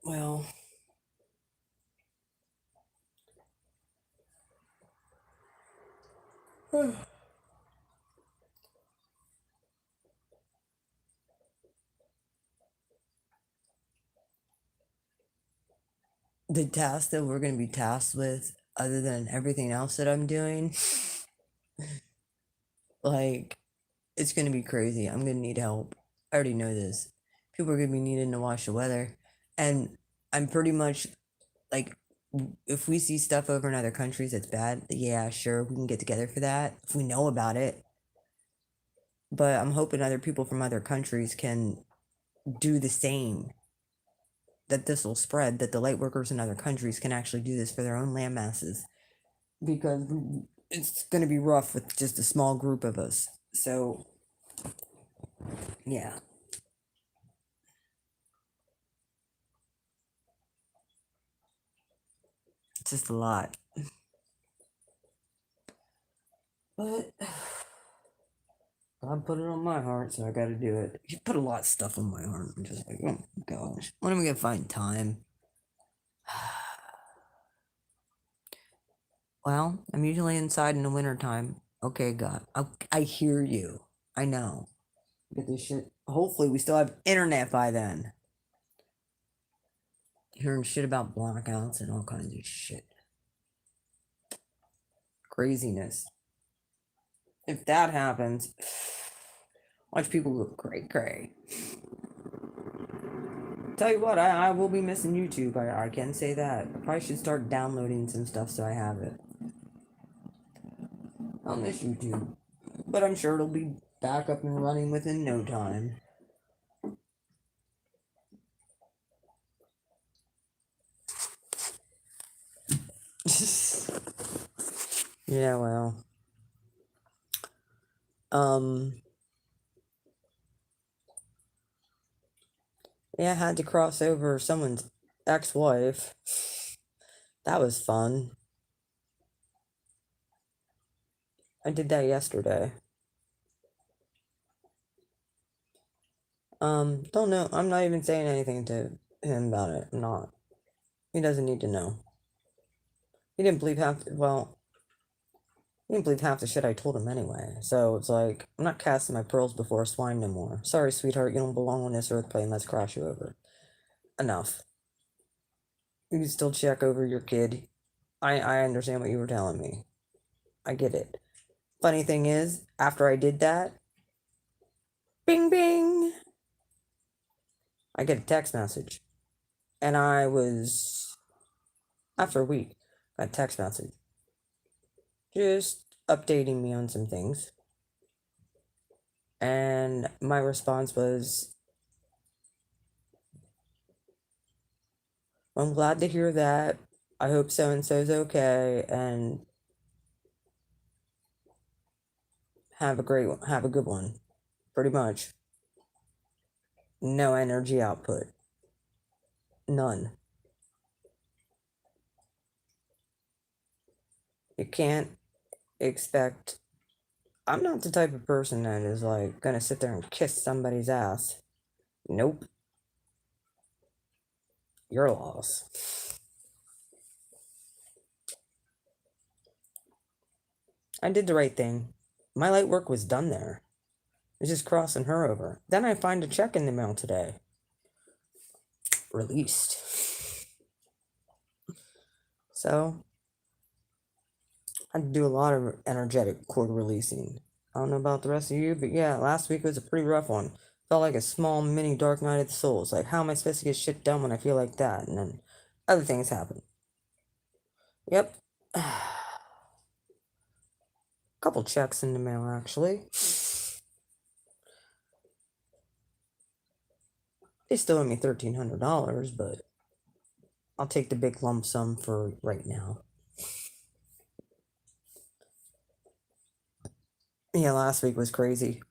Well, the task that we're going to be tasked with, other than everything else that I'm doing, like, it's going to be crazy. I'm going to need help. I already know this. People are going to be needing to watch the weather. And I'm pretty much like, if we see stuff over in other countries that's bad, yeah, sure, we can get together for that if we know about it. But I'm hoping other people from other countries can do the same, that this will spread, that the light workers in other countries can actually do this for their own land masses. Because it's going to be rough with just a small group of us. So, yeah. It's just a lot. But God put it on my heart, so I got to do it. He put a lot of stuff on my heart. I'm just like, oh my gosh, when am I gonna find time? Well, I'm usually inside in the wintertime. Okay, God, I hear you. I know. Get this shit. Hopefully, we still have internet by then. Hearing shit about blackouts and all kinds of shit. Craziness. If that happens, watch people go cray cray. Tell you what, I will be missing YouTube. I can say that. I probably should start downloading some stuff so I have it. I'll miss YouTube. But I'm sure it'll be back up and running within no time. Yeah, well. Um yeah, I had to cross over someone's ex-wife. That was fun. I did that yesterday. Don't know. I'm not even saying anything to him about it. I'm not. He doesn't need to know. He didn't believe well, he didn't believe half the shit I told him anyway. So it's like, I'm not casting my pearls before swine no more. Sorry, sweetheart, you don't belong on this earth plane. Let's crash you over. Enough. You can still check over your kid. I understand what you were telling me. I get it. Funny thing is, after I did that, bing bing, I get a text message. And I was, after a week, got a text message. Just updating me on some things. And my response was, I'm glad to hear that. I hope so and so's okay, and have a good one. Pretty much. No energy output. None. You can't expect. I'm not the type of person that is like gonna sit there and kiss somebody's ass. Nope. Your loss. I did the right thing. My light work was done there. It's just crossing her over. Then I find a check in the mail today. Released. So I had to do a lot of energetic cord releasing. I don't know about the rest of you, but yeah, last week was a pretty rough one. Felt like a small mini dark night of the soul. It's like, how am I supposed to get shit done when I feel like that? And then other things happen. Yep. Couple checks in the mail, actually. They still owe me $1,300, but I'll take the big lump sum for right now. Yeah, last week was crazy.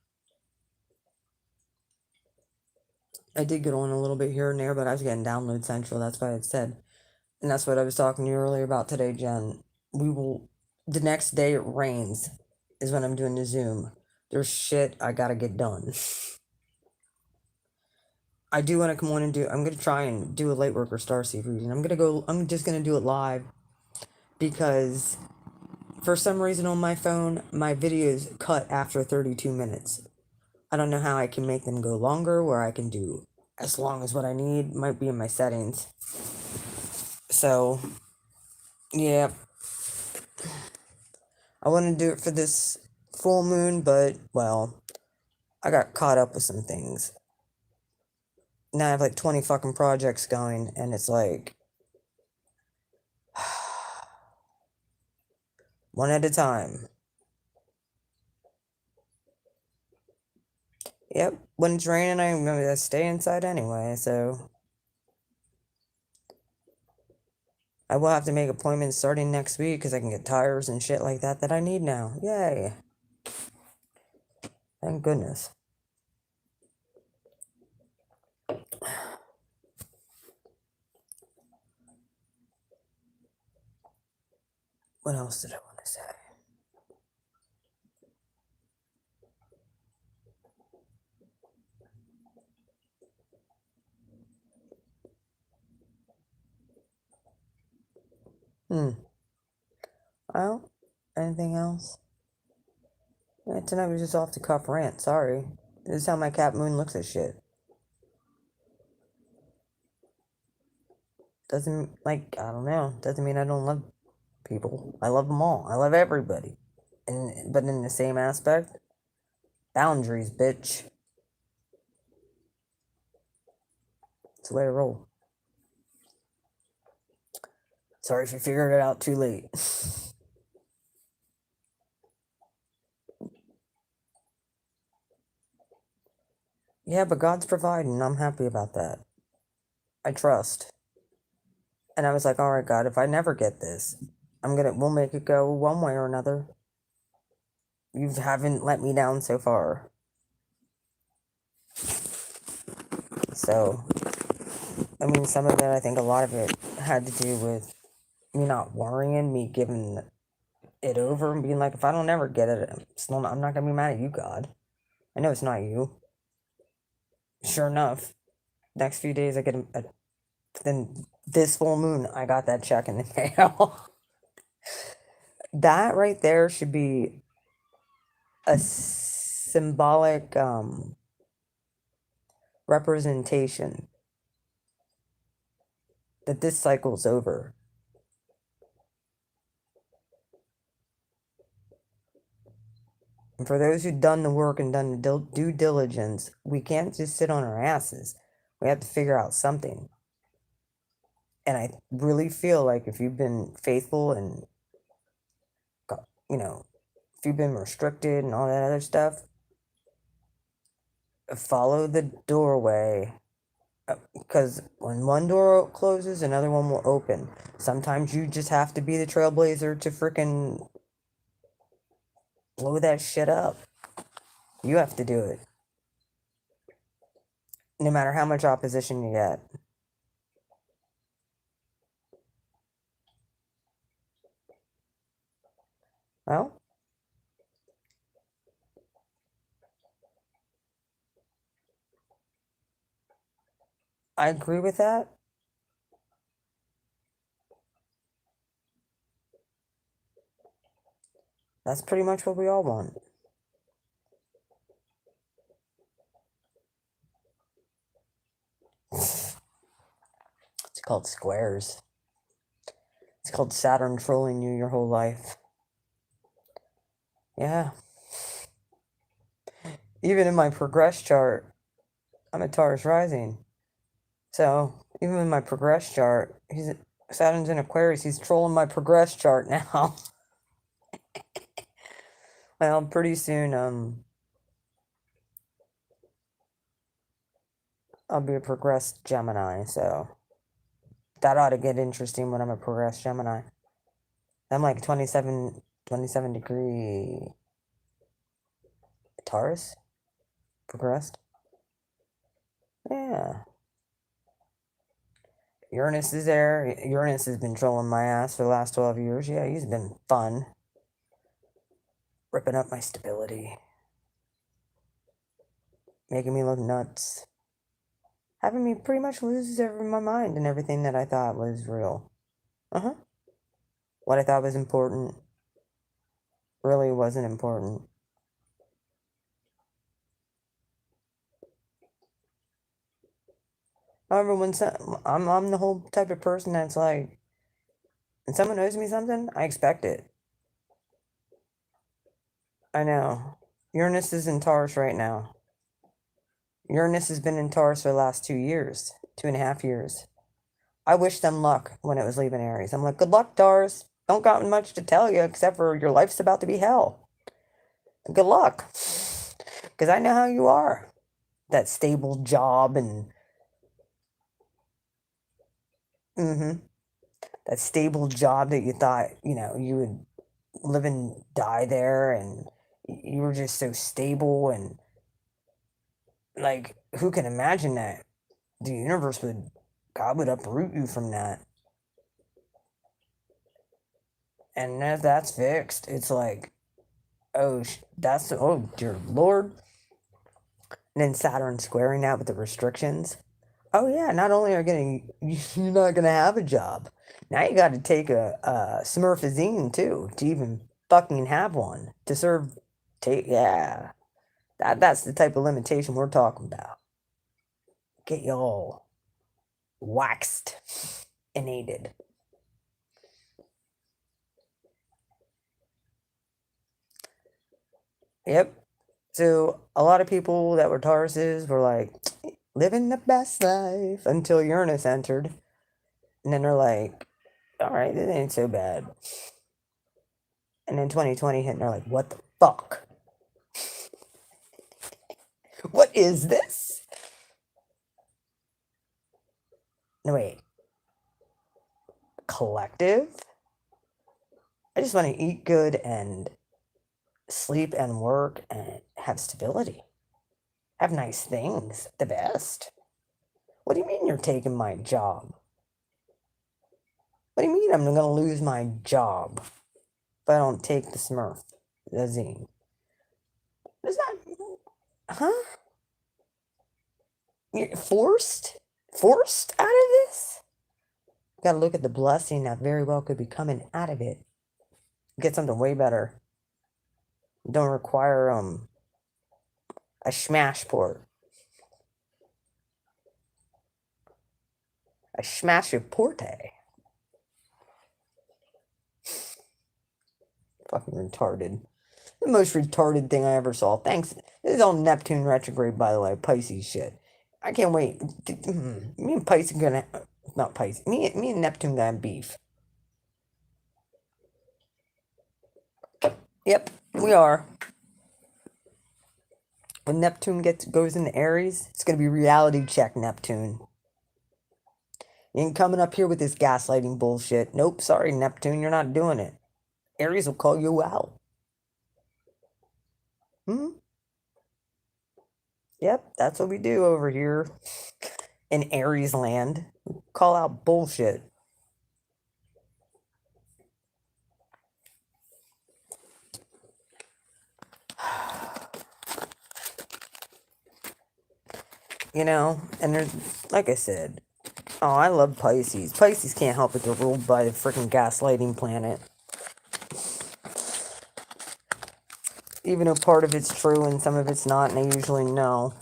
I did get on a little bit here and there, but I was getting download central. That's what I said. And that's what I was talking to you earlier about today, Jen. The next day it rains is when I'm doing the Zoom. There's shit I gotta get done. I do want to come on and I'm gonna try and do a late worker starseed reading. I'm just gonna do it live because for some reason on my phone, my videos cut after 32 minutes. I don't know how I can make them go longer, where I can do as long as what I need. Might be in my settings. So, yeah. I want to do it for this full moon, but, well, I got caught up with some things. Now I have like 20 fucking projects going, and it's like, one at a time. Yep, when it's raining, I'm going to stay inside anyway, so I will have to make appointments starting next week because I can get tires and shit like that I need now. Yay. Thank goodness. What else did I want to say? Well, anything else? Yeah, tonight was just off the cuff rant. Sorry. This is how my cat moon looks at shit. Doesn't, like, I don't know. Doesn't mean I don't love people. I love them all. I love everybody. But in the same aspect, boundaries, bitch. It's the way I roll. Sorry if you figured it out too late. Yeah, but God's providing. I'm happy about that. I trust. And I was like, all right, God, if I never get this, we'll make it go one way or another. You haven't let me down so far. So, I mean, some of it, I think a lot of it had to do with me not worrying, me giving it over and being like, if I don't ever get it, I'm not going to be mad at you, God. I know it's not you. Sure enough, next few days I get then this full moon, I got that check in the mail. That right there should be a symbolic representation that this cycle's over. And for those who've done the work and done the due diligence, we can't just sit on our asses. We have to figure out something. And I really feel like if you've been faithful and, if you've been restricted and all that other stuff, follow the doorway Because when one door closes, another one will open. Sometimes you just have to be the trailblazer to freaking blow that shit up. You have to do it. No matter how much opposition you get. Well, I agree with that. That's pretty much what we all want. It's called squares. It's called Saturn trolling you your whole life. Yeah. Even in my progress chart, I'm a Taurus rising. So even in my progress chart, Saturn's in Aquarius. He's trolling my progress chart now. Well, pretty soon, I'll be a progressed Gemini. So that ought to get interesting when I'm a progressed Gemini. I'm like 27 degree Taurus, progressed. Yeah. Uranus is there. Uranus has been trolling my ass for the last 12 years. Yeah, he's been fun. Ripping up my stability. Making me look nuts. Having me pretty much lose my mind and everything that I thought was real. Uh-huh. What I thought was important really wasn't important. However, when I'm the whole type of person that's like, when someone owes me something, I expect it. I know. Uranus is in Taurus right now. Uranus has been in Taurus for the last 2 years, 2.5 years. I wish them luck when it was leaving Aries. I'm like, good luck, Taurus. Don't got much to tell you except for your life's about to be hell. Good luck. Because I know how you are. That stable job and that stable job that you thought, you would live and die there, and you were just so stable, and like, who can imagine that the universe would, God would uproot you from that? And if that's fixed, it's like, oh, oh, dear Lord. And then Saturn squaring that with the restrictions. Oh yeah, not only are getting you're not gonna have a job. Now you got to take a smurfazine too to even fucking have one to serve. Yeah, that's the type of limitation we're talking about. Get y'all waxed, innated. Yep. So a lot of people that were Tauruses were like living the best life until Uranus entered, and then they're like, all right, it ain't so bad. And then 2020 hit, and they're like, what the fuck? What is this? No, wait. Collective? I just want to eat good and sleep and work and have stability. Have nice things. The best. What do you mean you're taking my job? What do you mean I'm going to lose my job if I don't take the Smurf, the zine? Is that, huh? You're forced? Forced out of this? Gotta look at the blessing that very well could be coming out of it. Get something way better. Don't require a smash port. A smash porte. Fucking retarded. The most retarded thing I ever saw. Thanks. This is all Neptune retrograde, by the way. Pisces shit. I can't wait. Me and Pisces gonna, not Pisces. Me and Neptune gonna have beef. Yep, we are. When Neptune goes into Aries, it's gonna be reality check Neptune. You ain't coming up here with this gaslighting bullshit. Nope, sorry, Neptune, you're not doing it. Aries will call you out. Yep, that's what we do over here in Aries land. We call out bullshit. You know, and there's, like I said, oh, I love Pisces. Pisces can't help it. They're ruled by the freaking gaslighting planet. Even though part of it's true and some of it's not, and they usually know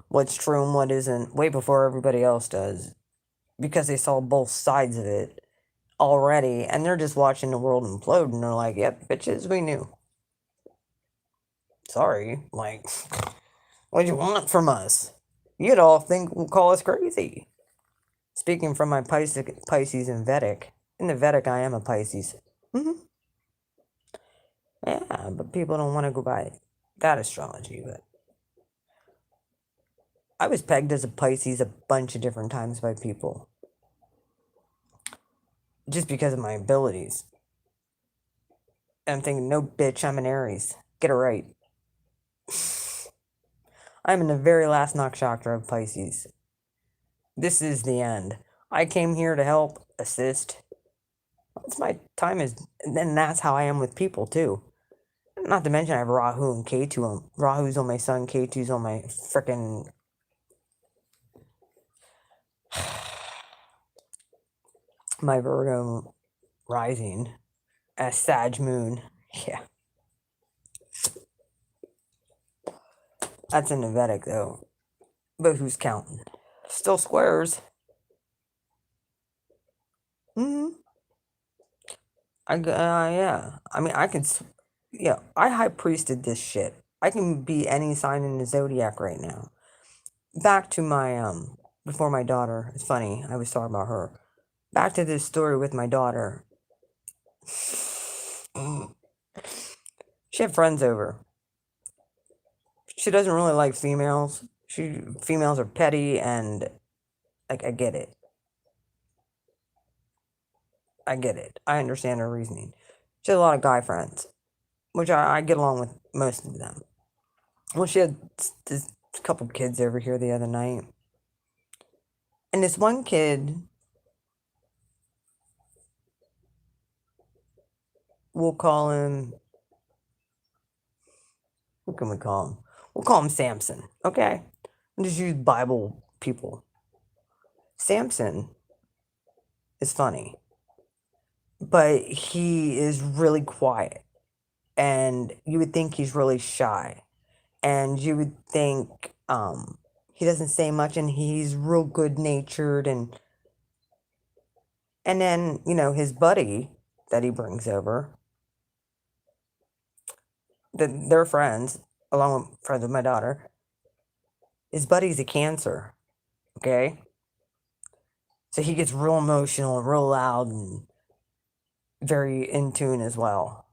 what's true and what isn't way before everybody else does. Because they saw both sides of it already, and they're just watching the world implode, and they're like, yep, bitches, we knew. Sorry, like, what'd you want from us? You'd all think we'll call us crazy. Speaking from my Pisces and Vedic. In the Vedic, I am a Pisces. Yeah, but people don't want to go by that astrology, but I was pegged as a Pisces a bunch of different times by people. Just because of my abilities. And I'm thinking, no, bitch, I'm an Aries. Get it right. I'm in the very last nakshatra of Pisces. This is the end. I came here to help, assist. That's my time is, and then that's how I am with people too. Not to mention I have Rahu and Ketu. Rahu's on my sun, Ketu's on my frickin' my Virgo rising as Sag moon. Yeah. That's in the Vedic though. But who's counting? Still squares. Yeah. I mean, I can. Yeah, I high priested this shit. I can be any sign in the zodiac right now. Back to my before my daughter. It's funny. I was talking about her. Back to this story with my daughter. She had friends over. She doesn't really like females. Females are petty and like I get it. I get it. I understand her reasoning. She had a lot of guy friends, which I get along with most of them. Well, she had this couple kids over here the other night. And this one kid, we'll call him, what can we call him? We'll call him Samson, okay? I'll just use Bible people. Samson is funny, but he is really quiet. And you would think he's really shy. And you would think he doesn't say much and he's real good natured and then, you know, his buddy that he brings over, they're friends, along with friends with my daughter. His buddy's a Cancer, okay? So he gets real emotional and real loud and very in tune as well.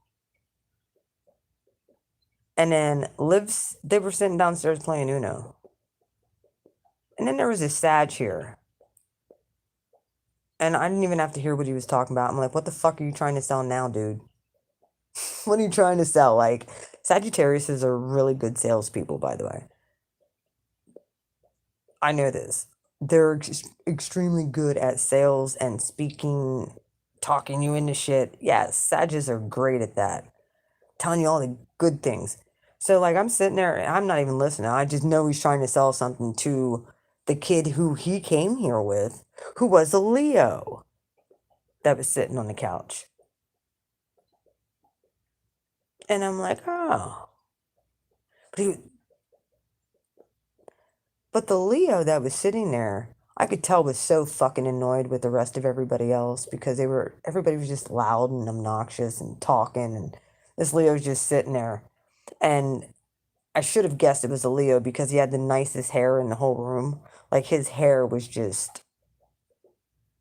And then they were sitting downstairs playing Uno. And then there was this Sag here. And I didn't even have to hear what he was talking about. I'm like, what the fuck are you trying to sell now, dude? What are you trying to sell? Like, Sagittariuses are really good salespeople, by the way. I know this. They're extremely good at sales and speaking, talking you into shit. Yeah, Sages are great at that. Telling you all the good things. So, like, I'm sitting there, and I'm not even listening. I just know he's trying to sell something to the kid who he came here with, who was a Leo, that was sitting on the couch. And I'm like, oh. But the Leo that was sitting there, I could tell was so fucking annoyed with the rest of everybody else because everybody was just loud and obnoxious and talking, and this Leo was just sitting there. And I should have guessed it was a Leo because he had the nicest hair in the whole room. Like his hair was just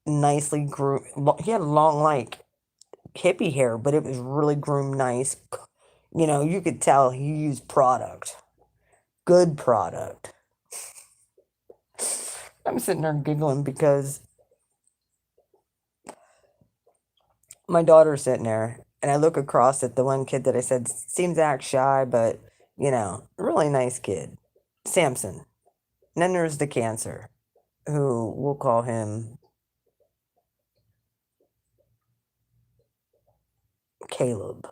nicely groomed. He had long, like hippie hair, but it was really groomed nice. You know, you could tell he used product, good product. I'm sitting there giggling because My daughter's sitting there, and I look across at the one kid that I said seems to act shy, but really nice kid, Samson. And then there's the Cancer, who we'll call him Caleb.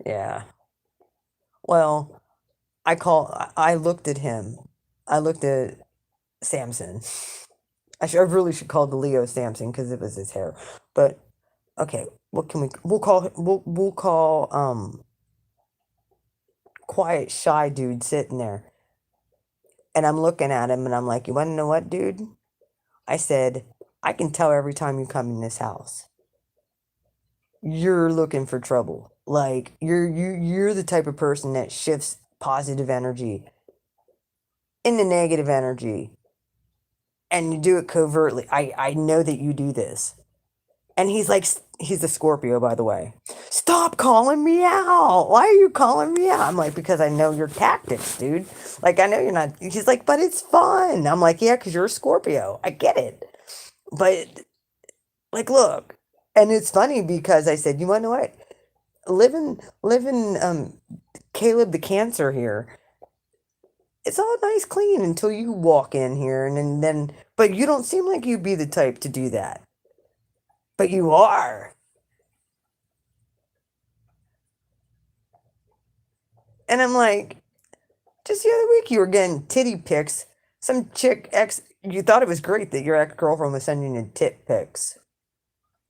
Yeah. Well, I looked at him. I looked at Samson. I really should call the Leo Samson because it was his hair. But okay, what can we'll call quiet shy dude sitting there. And I'm looking at him and I'm like, "You want to know what, dude?" I said, "I can tell every time you come in this house. You're looking for trouble. Like you're the type of person that shifts positive energy into negative energy, and you do it covertly. I know that you do this." And he's like, he's a Scorpio, by the way. "Stop calling me out. Why are you calling me out?" I'm like, "Because I know your tactics, dude. Like, I know you're not." He's like, "But it's fun." I'm like, "Yeah, because you're a Scorpio. I get it. But, like, look." And it's funny because I said, "You want to know what? Living Caleb the Cancer here, it's all nice clean until you walk in here. And then, but you don't seem like you'd be the type to do that. But you are." And I'm like, "Just the other week you were getting titty pics. Some chick ex, you thought it was great that your ex girlfriend was sending you tit pics,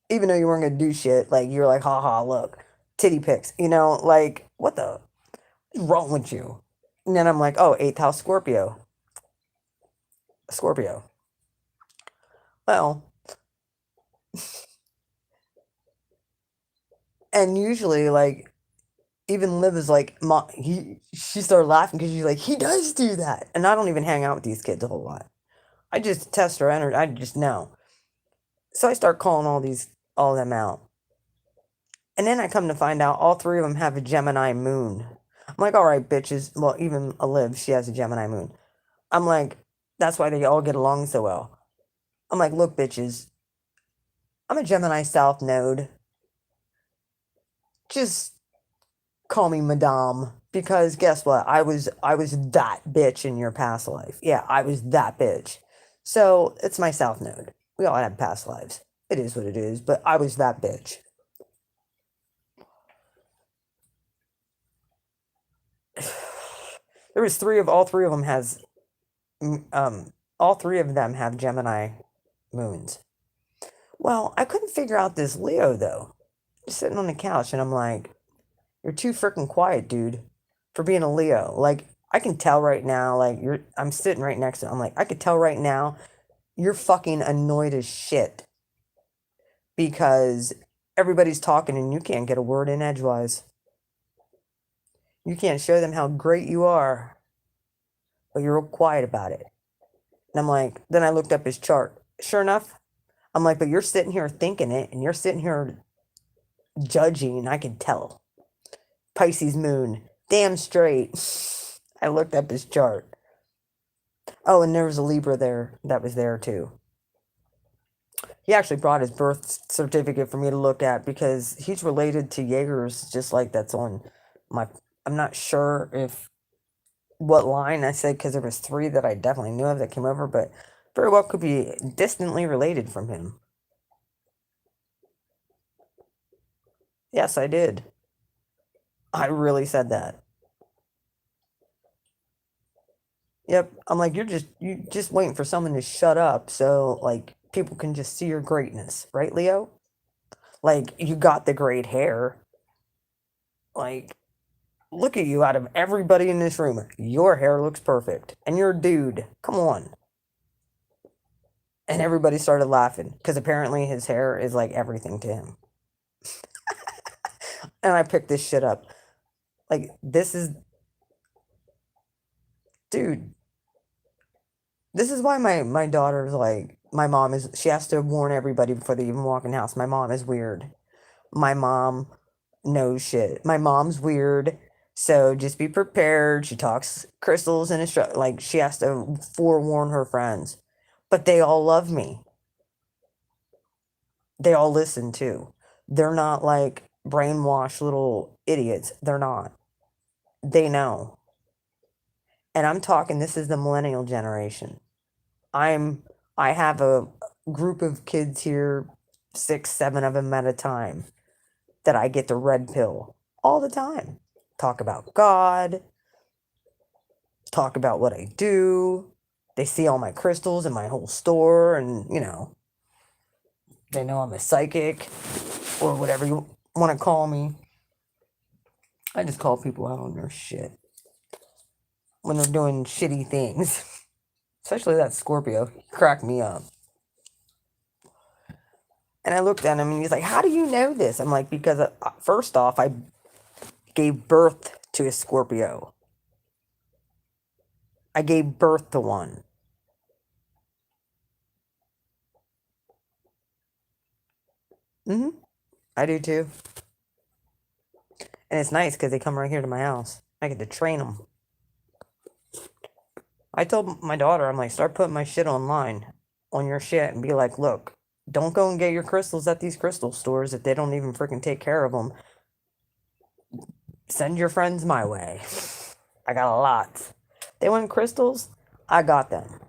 even though you weren't gonna do shit. Like you were like, haha, look, titty pics. Like what the what's wrong with you?" And then I'm like, "Oh, eighth house Scorpio, Scorpio." Well, and usually like even Liv is like, she started laughing because she's like, "He does do that," and I don't even hang out with these kids a whole lot. I just test her energy. I just know. So I start calling all of them out. And then I come to find out all three of them have a Gemini moon. I'm like, "All right, bitches." Well, even Olive, she has a Gemini moon. I'm like, that's why they all get along so well. I'm like, "Look, bitches, I'm a Gemini South node. Just call me Madame because guess what? I was that bitch in your past life. Yeah, I was that bitch. So it's my South node. We all have past lives. It is what it is, but I was that bitch. There was three of them has mm, um all three of them have Gemini moons. Well, I couldn't figure out this Leo though. Just sitting on the couch and I'm like, "You're too freaking quiet, dude, for being a Leo." Like I can tell right now, like I'm sitting right next to him. I'm like, I could tell right now you're fucking annoyed as shit because everybody's talking and you can't get a word in edgewise. You can't show them how great you are, but you're real quiet about it. And I'm like, then I looked up his chart. Sure enough, I'm like, "But you're sitting here thinking it and you're sitting here judging. I can tell." Pisces moon. Damn straight. I looked up his chart. Oh, and there was a Libra there that was there too. He actually brought his birth certificate for me to look at because he's related to Jaegers, just like that's on my. I'm not sure if what line I said because there was three that I definitely knew of that came over, but very well could be distantly related from him. Yes, I did. I really said that. Yep. I'm like, you just waiting for someone to shut up so like people can just see your greatness, right, Leo? Like you got the great hair. Like look at you out of everybody in this room. Your hair looks perfect. And you're a dude. Come on. And everybody started laughing because apparently his hair is like everything to him. And I picked this shit up. Like this is dude, this is why my daughter's like my mom is she has to warn everybody before they even walk in the house. My mom is weird. My mom knows shit. My mom's weird. So just be prepared. She talks crystals and like she has to forewarn her friends. But they all love me. They all listen too. They're not like brainwashed little idiots. They're not. They know. And I'm talking, this is the millennial generation. I'm I have a group of kids here, 6, 7 of them at a time, that I get the red pill all the time. Talk about God, talk about what I do. They see all my crystals in my whole store, and they know I'm a psychic or whatever you want to call me. I just call people out on their shit when they're doing shitty things. Especially that Scorpio. He cracked me up. And I looked at him and he's like, "How do you know this?" I'm like, "Because first off, I gave birth to a Scorpio. I gave birth to one." I do too. And it's nice because they come right here to my house. I get to train them. I told my daughter, I'm like, start putting my shit online on your shit and be like, look, don't go and get your crystals at these crystal stores if they don't even freaking take care of them. Send your friends my way. I got a lot. They want crystals? I got them.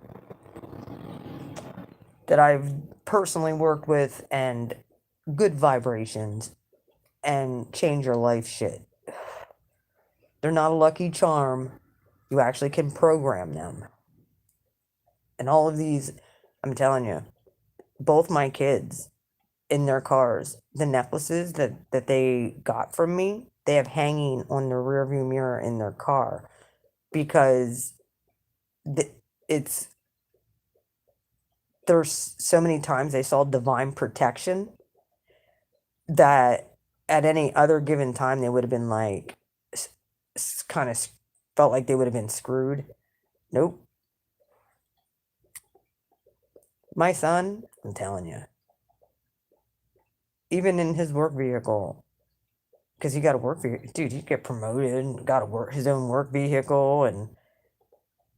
That I've personally worked with, and good vibrations and change your life shit. They're not a lucky charm. You actually can program them. And all of these, I'm telling you, both my kids in their cars, the necklaces that they got from me, they have hanging on the rearview mirror in their car because it's there's so many times they saw divine protection that at any other given time they would have been like kind of felt like they would have been screwed. Nope. My son, I'm telling you, even in his work vehicle, because he got a work vehicle, dude, he get promoted and got his own work vehicle, and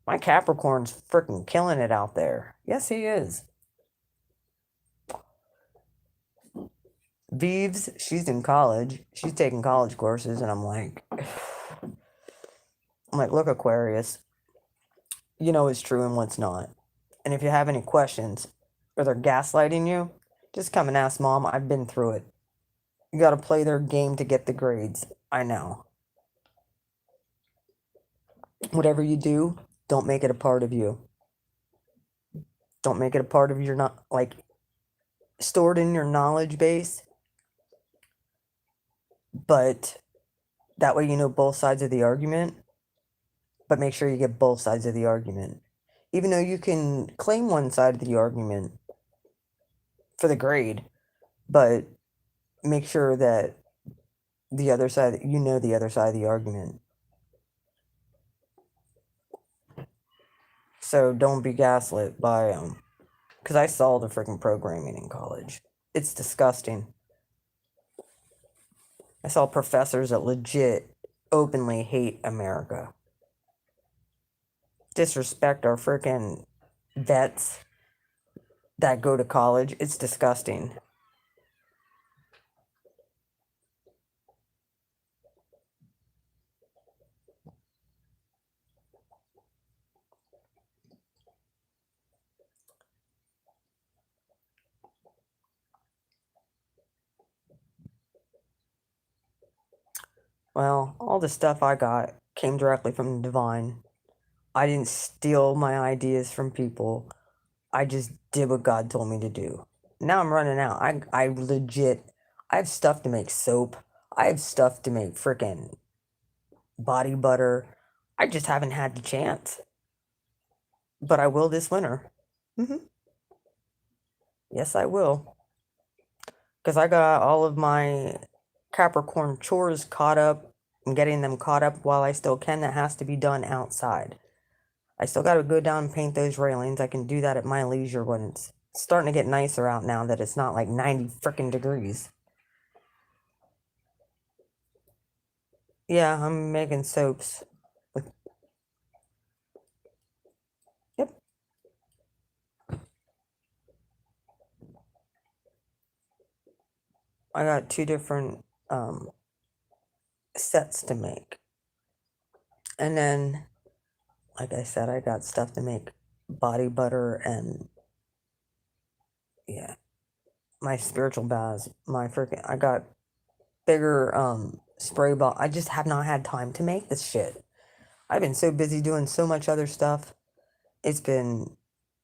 my Capricorn's freaking killing it out there. Yes, he is. Vives, she's in college. She's taking college courses, and I'm like, look, Aquarius, you know what's true and what's not. And if you have any questions or they're gaslighting you, just come and ask mom. I've been through it. You got to play their game to get the grades. I know. Whatever you do, don't make it a part of you. Don't make it a part of your, not like stored in your knowledge base. But that way you know both sides of the argument. But make sure you get both sides of the argument. Even though you can claim one side of the argument for the grade, but make sure that the other side, you know, the other side of the argument. So don't be gaslit by because I saw the freaking programming in college. It's disgusting. I saw professors that legit openly hate America, disrespect our freaking vets that go to college. It's disgusting. Well, all the stuff I got came directly from the divine. I didn't steal my ideas from people. I just did what God told me to do. Now I'm running out. I legit, I have stuff to make soap. I have stuff to make freaking body butter. I just haven't had the chance. But I will this winter. Yes, I will. Because I got all of my Capricorn chores caught up and getting them caught up while I still can. That has to be done outside. I still got to go down and paint those railings. I can do that at my leisure when it's starting to get nicer out now that it's not like 90 freaking degrees. Yeah, I'm making soaps. Yep. I got 2 different sets to make. And then, like I said, I got stuff to make body butter and yeah, my spiritual baths. I got bigger spray bottle. I just have not had time to make this shit. I've been so busy doing so much other stuff. It's been,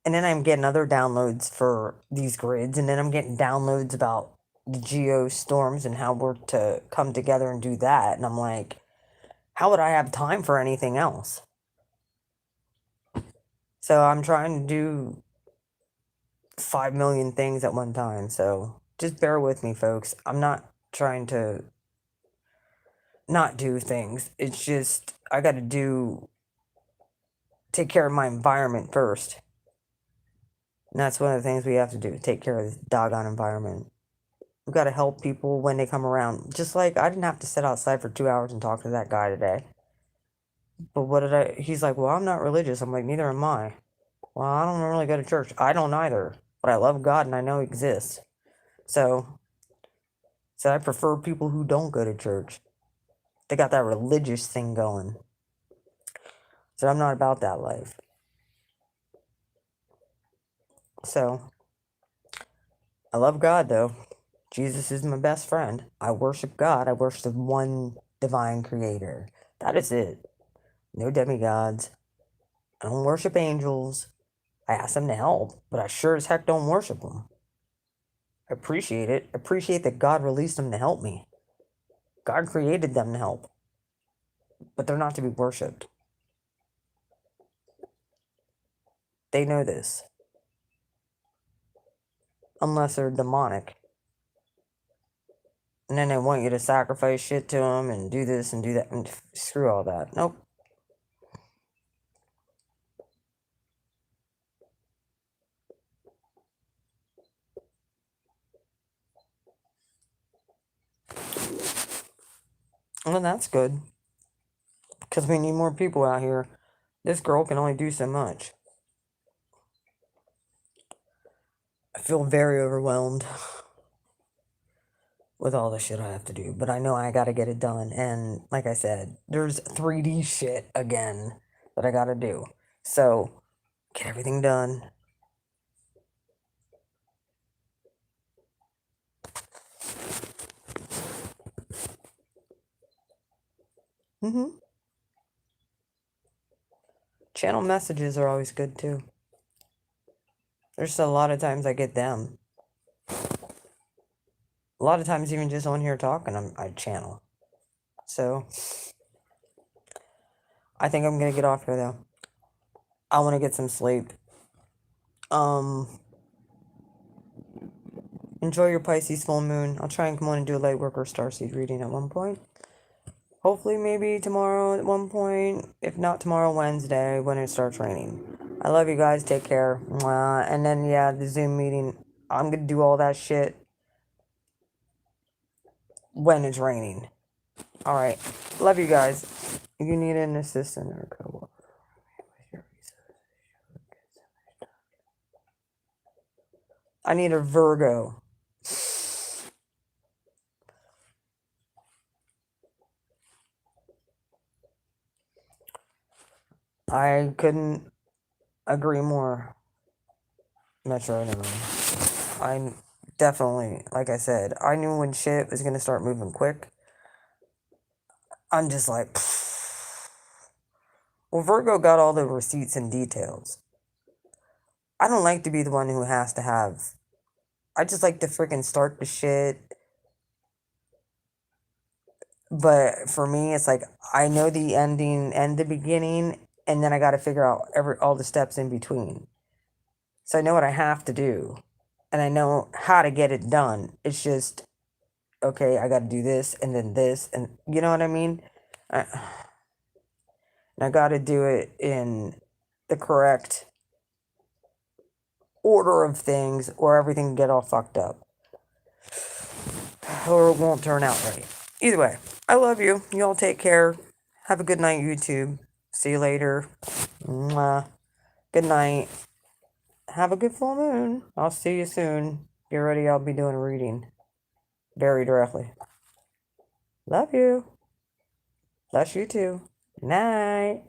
and then I'm getting other downloads for these grids, and then I'm getting downloads about the geo storms and how we're to come together and do that. And I'm like, how would I have time for anything else? So I'm trying to do 5 million things at one time. So just bear with me, folks. I'm not trying to not do things. It's just, I got to take care of my environment first. And that's one of the things we have to do, take care of this doggone environment. We've got to help people when they come around. Just like I didn't have to sit outside for 2 hours and talk to that guy today. But he's like, well, I'm not religious. I'm like, neither am I. Well, I don't really go to church. I don't either. But I love God and I know He exists. So I prefer people who don't go to church. They got that religious thing going. So I'm not about that life. So I love God though. Jesus is my best friend. I worship God. I worship one divine creator. That is it. No demigods. I don't worship angels. I ask them to help, but I sure as heck don't worship them. I appreciate it. I appreciate that God released them to help me. God created them to help, but they're not to be worshipped. They know this. Unless they're demonic. And then they want you to sacrifice shit to them and do this and do that. And screw all that. Nope. Well, that's good. Because we need more people out here. This girl can only do so much. I feel very overwhelmed with all the shit I have to do. But I know I got to get it done. And like I said, there's 3D shit again that I got to do. So get everything done. Channel messages are always good too. There's a lot of times I get them. A lot of times, even just on here talking, I channel. So I think I'm gonna get off here though. I want to get some sleep. Enjoy your Pisces full moon. I'll try and come on and do a light work or starseed reading at one point. Hopefully, maybe tomorrow at one point. If not tomorrow, Wednesday when it starts raining. I love you guys. Take care. Mwah. And then yeah, the Zoom meeting. I'm gonna do all that shit when it's raining. All right. Love you guys. If you need an assistant or a co-worker, I need a Virgo. I couldn't agree more. Metro, I definitely, like I said, I knew when shit was gonna start moving quick. I'm just like, well, Virgo got all the receipts and details. I don't like to be the one who has to have. I just like to freaking start the shit. But for me, it's like I know the ending and the beginning, and then I got to figure out all the steps in between. So I know what I have to do, and I know how to get it done. It's just okay. I got to do this, and then this, and you know what I mean. I got to do it in the correct order of things, or everything can get all fucked up, or it won't turn out right. Either way, I love you. You all take care. Have a good night, YouTube. See you later. Mwah. Good night. Have a good full moon. I'll see you soon. Get ready. I'll be doing a reading very directly. Love you. Bless you too. Night.